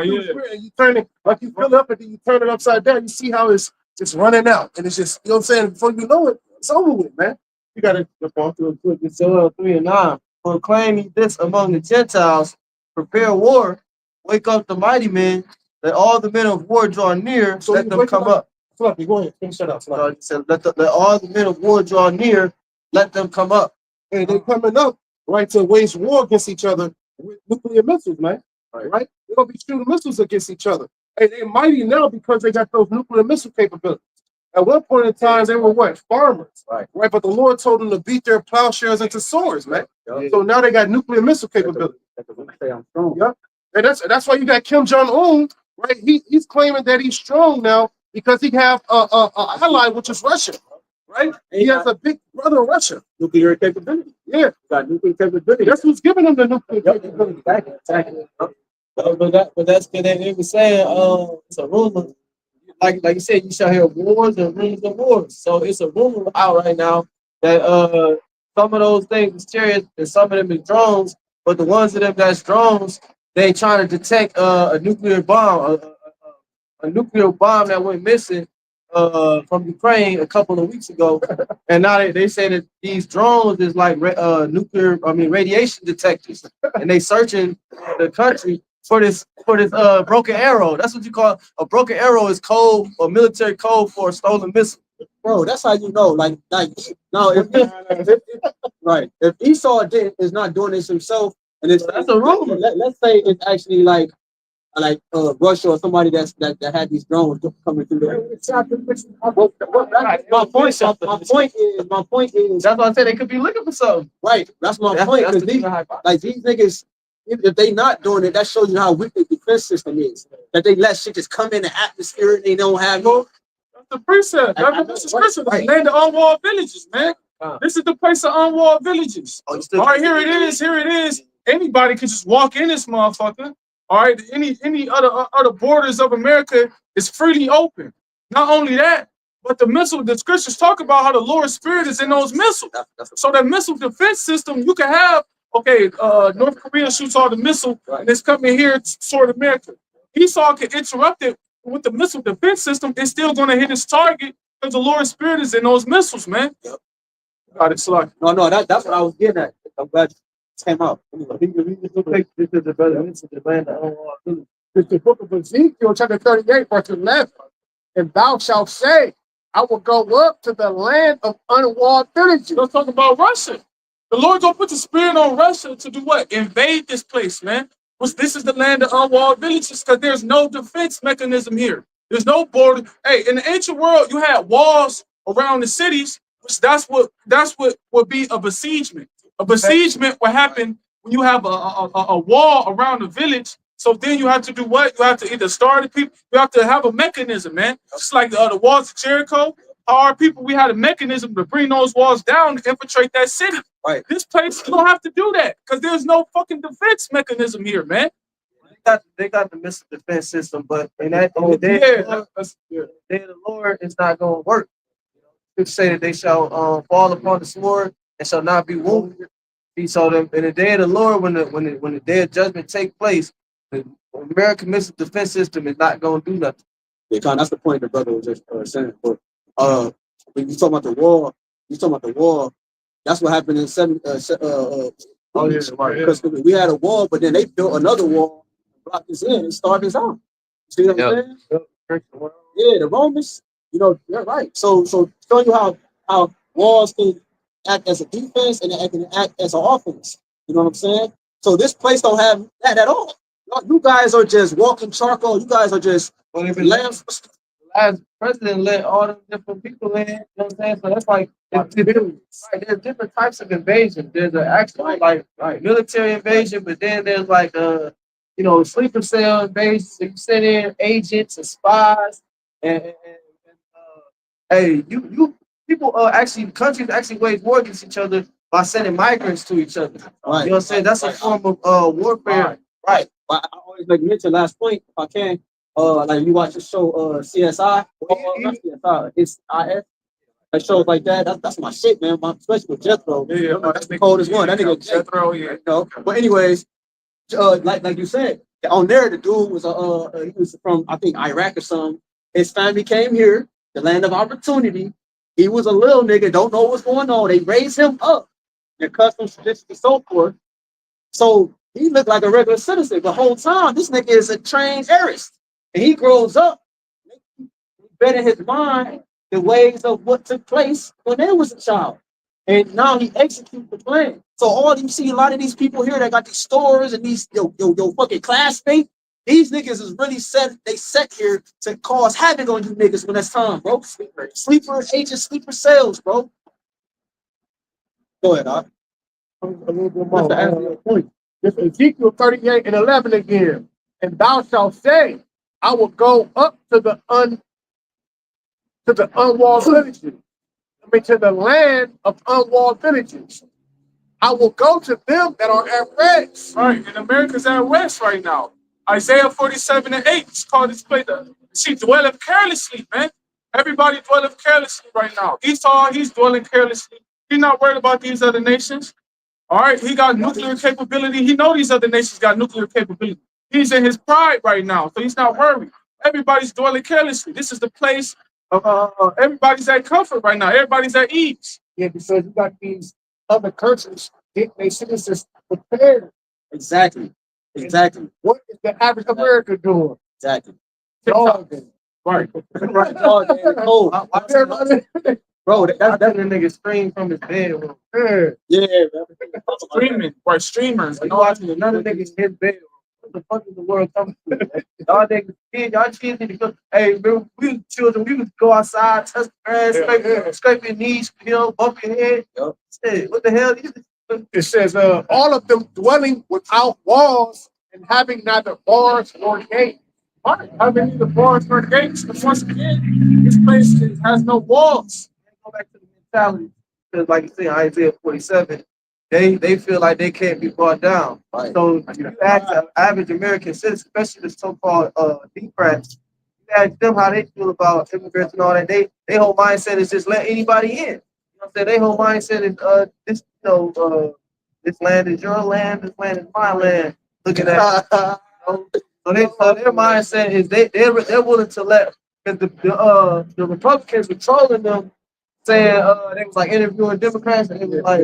You turn it, like you fill it up and then you turn it upside down. You see how it's just running out. And it's just, you know what I'm saying? Before you know it, it's over with, man. You got to jump off to a quick. Joel 3:9. Proclaim ye this among the Gentiles, prepare war, wake up the mighty men, that all the men of war draw near, so let them come up. Fluffy, go ahead. Finish that up. Fluffy. He said, let all the men of war draw near, let them come up. Hey, they coming up, right, to wage war against each other with nuclear missiles, man. Right? They're gonna be shooting missiles against each other. Hey, they're mighty now because they got those nuclear missile capabilities. At one point in time, they were what? Farmers. Right. But the Lord told them to beat their plowshares into swords, man. Yeah. So now they got nuclear missile capability. Yeah. And that's why you got Kim Jong-un, right? He's claiming that he's strong now because he have a ally, which is Russia. Right? He has a big brother Russia. Nuclear capability. Yeah. Got nuclear capability. That's who's giving them the nuclear capability. Exactly. But that's because they were saying it's a rumor. Like you said, you shall hear wars and rumors of wars. So it's a rumor out right now that some of those things is chariots and some of them is drones, but the ones of them that's drones, they trying to detect a nuclear bomb, a nuclear bomb that went missing from Ukraine a couple of weeks ago, and now they say that these drones is like radiation detectors, and they searching the country for this broken arrow. That's what you call a broken arrow. Is code or military code for a stolen missile. Bro, that's how you know. Like no, right. If Esau is not doing this himself, and it's that's a rumor. Let's say it's actually like Russia or somebody that had these drones coming through there. My point is that's why I said they could be looking for something. Right. That's my point. Because these niggas, if they not doing it, that shows you how weak the defense system is. That they let shit just come in the atmosphere and they don't have no. That's the precept. This is precept. The land of unwalled villages, man. This is the place of unwalled villages. All right, here it is. Here it is. Anybody can just walk in this motherfucker. All right, any other borders of America is freely open. Not only that, but the scriptures talk about how the Lord's Spirit is in those missiles. So that missile defense system, you can have, okay, North Korea shoots all the missile, and it's coming here toward America. Esau can interrupt it with the missile defense system. It's still going to hit its target because the Lord's Spirit is in those missiles, man. Yep. Got it, Slug. No, that's what I was getting at. I'm glad you came out. This is the brother. This is the land of unwalled villages. It's the book of Ezekiel, chapter 38, verse 11. And thou shalt say, I will go up to the land of unwalled villages. Let's talk about Russia. The Lord gonna put the spirit on Russia to do what? Invade this place, man. This is the land of unwalled villages because there's no defense mechanism here. There's no border. Hey, in the ancient world, you had walls around the cities, which that's what would be a besiegement. A besiegement would happen when you have a wall around the village. So then you have to do what? You have to either starve the people. You have to have a mechanism, man. Just like the walls of Jericho. Our people, we had a mechanism to bring those walls down to infiltrate that city. Right. This place, you don't have to do that because there's no fucking defense mechanism here, man. They got the missile defense system, but in that the day of the Lord is not going to work. It say that they shall fall upon the sword and shall not be wounded. So in the day of the Lord, when the day of judgment take place, the American missile defense system is not going to do nothing. Yeah, that's the point the brother was just saying. But when you talk about the war, that's what happened in because we had a wall, but then they built another wall, blocked us in, and starved us out. See what I'm saying? Yeah, the Romans, you're right. So show you how walls can act as a defense and it can act as an offense. You know what I'm saying? So this place don't have that at all. You guys are just walking charcoal. You guys are just lambs. Last president let all them different people in. You know what I'm saying? So that's like there's different types of invasion. There's an actual like military invasion, but then there's like sleeper cell invasion. So you send in agents and spies, and people countries actually wage war against each other by sending migrants to each other. Right. You know what I'm saying? That's a form of warfare. Right. But I always mention last point if I can. Like you watch the show CSI, not CSI, it's IS. Like shows like that. That's my shit, man. Especially with Jethro. Yeah, that's the coldest one. That nigga Jethro, yeah. But anyways, like you said, on there the dude was he was from I think Iraq or something. His family came here, the land of opportunity. He was a little nigga, don't know what's going on. They raised him up, their customs, traditions, and so forth. So he looked like a regular citizen. The whole time, this nigga is a trained heiress. And he grows up, fed in his mind the ways of what took place when they was a child. And now he executes the plan. So all you see, a lot of these people here that got these stores and these yo fucking classmates, these niggas is really they set here to cause havoc on you niggas when it's time, bro. Sleeper agent, sleeper sales, bro. Go ahead, Doc. A little bit more. To answer your point. This Ezekiel 38:11 again. And thou shalt say, I will go up to the unwalled villages. I mean, to the land of unwalled villages. I will go to them that are at rest. Right, and America's at rest right now. Isaiah 47:8. It's called this place. She dwelleth carelessly, man. Everybody dwelleth carelessly right now. Esau, he's dwelling carelessly. He's not worried about these other nations. All right, he got nuclear capability. He know these other nations got nuclear capability. He's in his pride right now, so he's not worried. Everybody's dwelling carelessly. This is the place of everybody's at comfort right now. Everybody's at ease. Yeah, because you got these other countries getting their citizens prepared. Exactly. Exactly. What is the average American doing? Exactly. Dogging. Right. Right. Oh, cold. Bro, That's the nigga scream from his bedroom. Yeah. Yeah, man. Streaming, right? Streamers. You watching another nigga in his bedroom. What the fuck is the world coming to? Y'all niggas, y'all kids need to go. Hey, remember, we was children, we would go outside, touch the grass, scrape your knees, bump your head. Yep. Hey, what the hell? It says, all of them dwelling without walls and having neither bars nor gates. Right. Having neither bars nor gates. But once again, this place has no walls. Go back to the mentality. Because like you say, Isaiah 47, they feel like they can't be brought down. Right. So if you ask an average American citizen, especially the so-called Democrats, you ask them how they feel about immigrants and all that, they whole mindset is just let anybody in. You know what I'm saying? They whole mindset is this, this land is your land, this land is my land. Look at that. So their mindset is they're willing to let, because the Republicans were trolling them, saying they was like interviewing Democrats, and it was like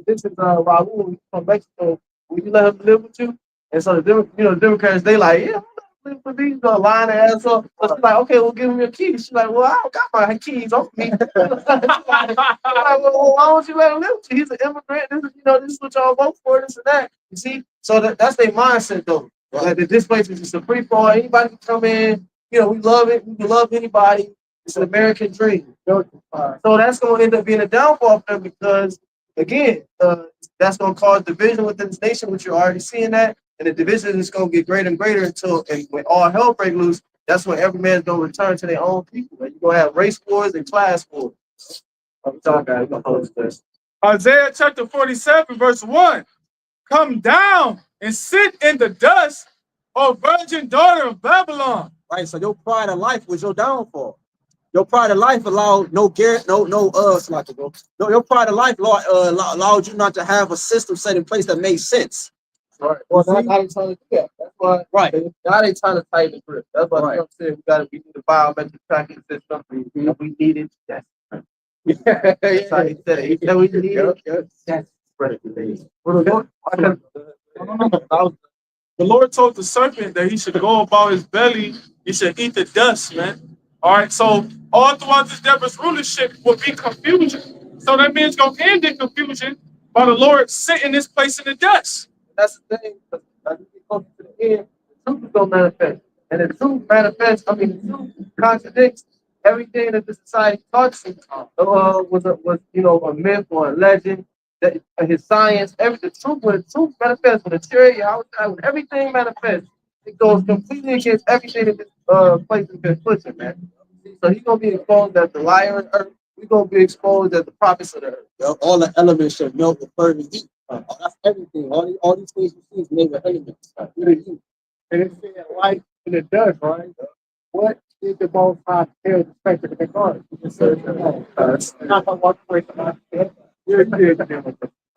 this is Raul from Mexico. Will you let him live with you? And so the Democrats, they like, yeah, live with these lying ass up. So she's like, okay, we'll give him your keys. She's like, well, I don't got my keys on me. Like, well, why don't you let him live with you? He's an immigrant. This is what y'all vote for, this and that. You see? So that's their mindset though. Like that this place is just a free for all. Anybody can come in. We love it. We can love anybody. It's an American dream. So that's going to end up being a downfall for them because, again, that's going to cause division within this nation, which you're already seeing that. And the division is going to get greater and greater and when all hell breaks loose, that's when every man's going to return to their own people. You're going to have race wars and class wars. Isaiah chapter 47, verse 1. Come down and sit in the dust, O virgin daughter of Babylon. Right. So your pride of life was your downfall. Your pride of life allowed your pride of life allowed you not to have a system set in place that made sense. Right. Well, now they trying to do that. That's why. Right. Now they trying to tighten the grip. That's why Trump said we need the biometric tracking system. We need it. That's that's how he said it. He said we need it. That's right. The Lord told the serpent that he should go about his belly. He should eat the dust, man. All right. So all throughout this devil's rulership will be confusion. So that means going to end in confusion by the Lord sitting this place in the dust. That's the thing. As we get closer to the end, the truth is going to manifest. And the truth manifests, the truth contradicts everything that the society taught us was a myth or a legend. That his science, when the truth manifests, when the theory, when everything manifests, it goes completely against everything that this place has been pushing, man. So he's going to be exposed as the liar of the earth. We're going to be exposed as the prophets of the earth. All the elements should melt the fervent heat. That's everything. All these things you see is made with elements. And it's saying life in the dust, right? What did the Most High tell the spectre of the God? Not to walk away from us.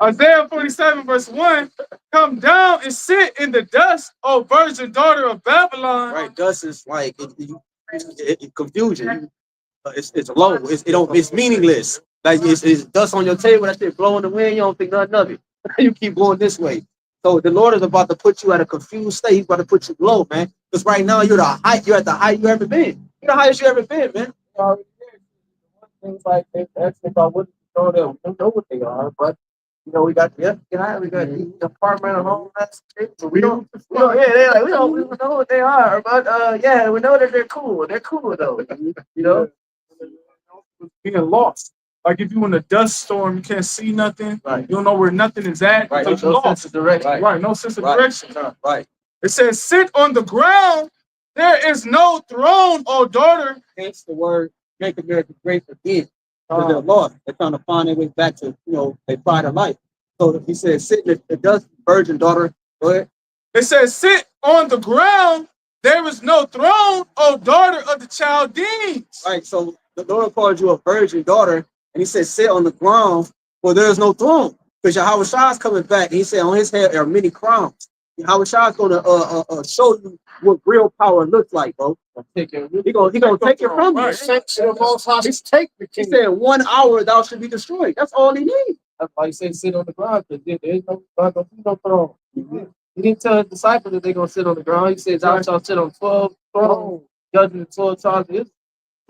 Isaiah 47, verse 1. Come down and sit in the dust, O virgin daughter of Babylon. Right, dust is like confusion. It's low. It's meaningless. Like it's dust on your table. That shit blowing the wind. You don't think nothing of it. You keep going this way. So the Lord is about to put you at a confused state. He's about to put you low, man. Because right now you're at the height you ever been. You know how you ever been, man? You already there. Things like they ask about what you know them. We don't know what they are, but you know, we got the FBI, we got the apartment, home, that's it. So we don't, yeah, they're like, we don't know what they are, but yeah, we know that they're cool. They're cool though. You know? Being lost. Like if you in a dust storm, you can't see nothing. Right. You don't know where nothing is at. Right. So No you sense lost. of direction. Right. No sense of direction. Right. It says, sit on the ground. There is no throne, O daughter. Hence the word make America great again. Because they're lost. They're trying to find their way back to, their pride of life. So he says, sit in the dust, virgin daughter. Go ahead. It says, sit on the ground. There is no throne, O daughter of the Chaldeans. Right. So the Lord called you a virgin daughter, and he said, sit on the ground, for there is no throne. Because Yahawashi is coming back. And he said, on his head are many crowns. Yahawashi is going to show you what real power looks like, bro. He gonna take it from you. He said, 1 hour thou should be destroyed. That's all he needs. That's why he said sit on the ground, because there's no throne. He didn't tell his disciples that they're going to sit on the ground. He said, thou shalt sit on 12 thrones, judging the 12 tribes of Israel.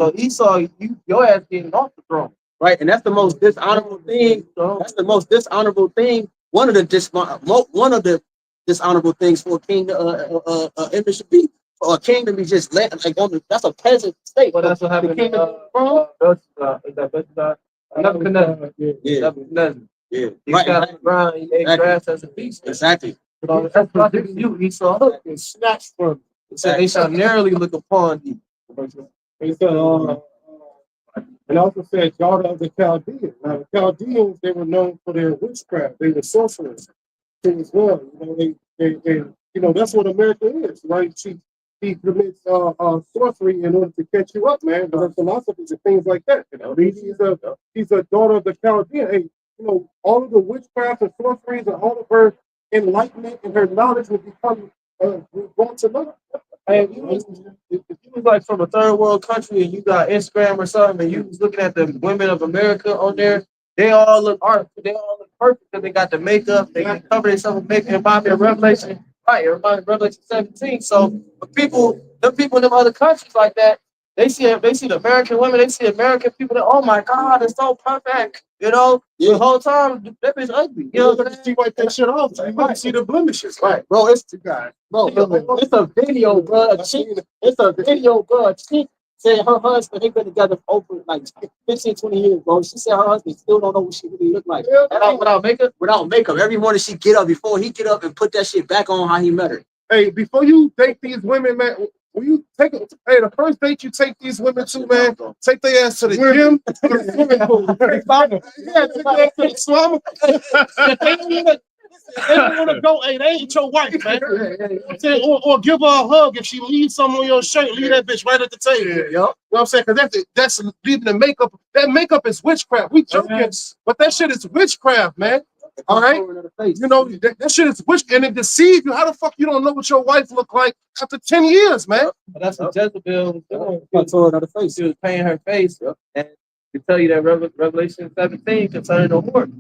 So Esau, your ass getting off the throne. Right, and that's the most dishonorable thing. That's the most dishonorable thing. One of the dishonorable things for a king to should be for a king to be just let like on the, that's a peasant state. Well, that's what happened. Nebuchadnezzar. Yeah. He got on the ground, he ate grass as a beast. Exactly. So that's what you Esau. And snatched from him. He said, they shall narrowly look upon thee. He said, and also said, daughter of the Chaldeans. Now, the Chaldeans, they were known for their witchcraft. They were sorcerers too as well. That's what America is, right? He commits sorcery in order to catch you up, man. But philosophies and things like that. He's a daughter of the Chaldean. Hey, all of the witchcraft and sorceries and all of her enlightenment and her knowledge will become brought to light. And if you was like from a third world country and you got Instagram or something and you was looking at the women of America on there, they all look they all look perfect because they got the makeup, they can cover themselves with makeup. It reminds me of Revelation, right? It reminds me of Revelation 17. So the people in them other countries like that, they see the American women, they see American people that, oh my God, it's so perfect. The whole time that bitch ugly. You wipe that shit off. You want to see the blemishes. Right, bro. It's a video, bro. It's a video, bro. She said her husband, they've been together for over like 15, 20 years, bro. She said her husband still don't know what she really look like. Without makeup? Without makeup. Every morning she get up before he get up and put that shit back on how he met her. Hey, before you date these women, man, when you take it, hey, the first date you take these women to, man, take their ass to the gym, to the swimming pool. Yeah, take their ass to the swammer. They don't want to go, hey, they ain't your wife, man. Or give her a hug. If she leaves something on your shirt, leave that bitch right at the table. You know what I'm saying? Because that's leaving the makeup. That makeup is witchcraft. We joking, but that shit is witchcraft, man. All right, that shit is witch, and it deceives you. How the fuck you don't know what your wife look like after 10 years, man? But that's what Jezebel was doing. Told her the face. She was painting her face, and to tell you that Revelation 17 concerning the whore.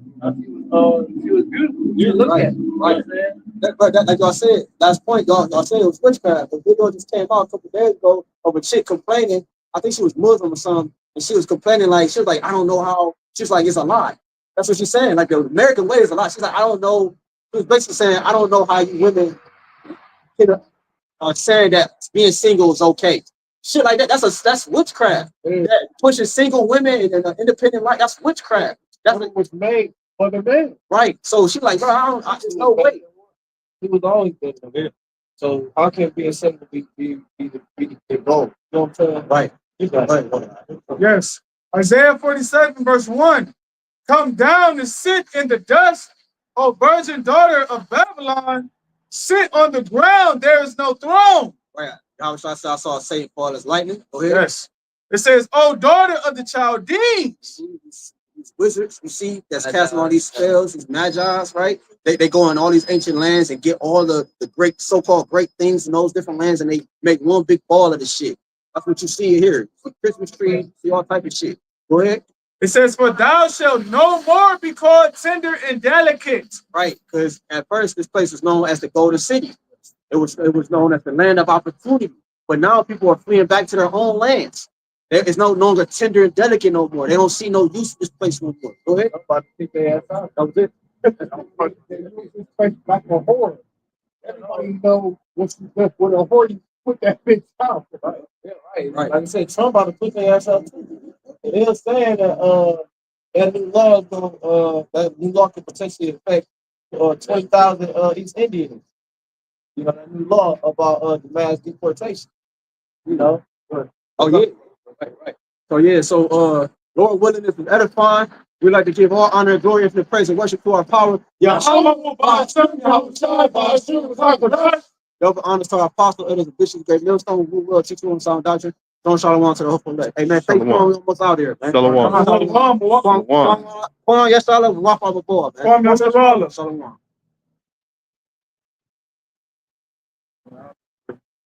She was beautiful. You look at it. Right. Like y'all said, last point, y'all said it was witchcraft. The video just came out a couple days ago of a chick complaining. I think she was Muslim or something, and she was complaining she was like, I don't know how. She's like, it's a lie. That's what she's saying. Like the American way is a lie. She's like, I don't know. She was basically saying, I don't know how you women are saying that being single is okay. Shit like that. That's witchcraft. That pushing single women in an independent life. That's witchcraft. That's what was made for the man. Right. So she's like, bro, there's no way. He was always good to me. So how can being single be the goal? You know what I'm saying? Right. Yes. Isaiah 47, verse 1. Come down and sit in the dust, O virgin daughter of Babylon. Sit on the ground, there is no throne. Right. I saw Satan fall as lightning. Go ahead. Yes. It says, O daughter of the Chaldeans. These wizards, you see, that's casting all these spells, these magi's, right? They go in all these ancient lands and get all the great, so-called great things in those different lands, and they make one big ball of the shit. That's what you see here. Christmas tree, see all type of shit. Go ahead. It says, for thou shalt no more be called tender and delicate. Right, because at first this place was known as the Golden City. It was known as the land of opportunity. But now people are fleeing back to their own lands. There is no longer tender and delicate no more. They don't see no use in this place no more. Go ahead. I'm about to kick their ass out. That was it. I'm about to say, use this place like a whore. Everybody know what you left with a whore, you put that bitch out. Right? Yeah, right. Right. Like I said, Trump about to put their ass out too. They're saying that that new law that new law could potentially affect 20,000 East Indians. You know, that new law about the mass deportation. You know. Oh yeah. Right. So yeah, so Lord willing, this is edifying. We like to give all honor and glory and praise and worship to our power. YAHAWAH, BAHASHAM, RAWCHAA, BAHASHAM, HAQADASH. Double honor to our apostle, elders, and bishops, great millstone, who will teach you on sound doctrine. Don't shalom to the hopeful elect. Amen. Thank you. We almost out here, man. Shalom. Yes, shalom. Walk on the board, man. Shalom. Shalom.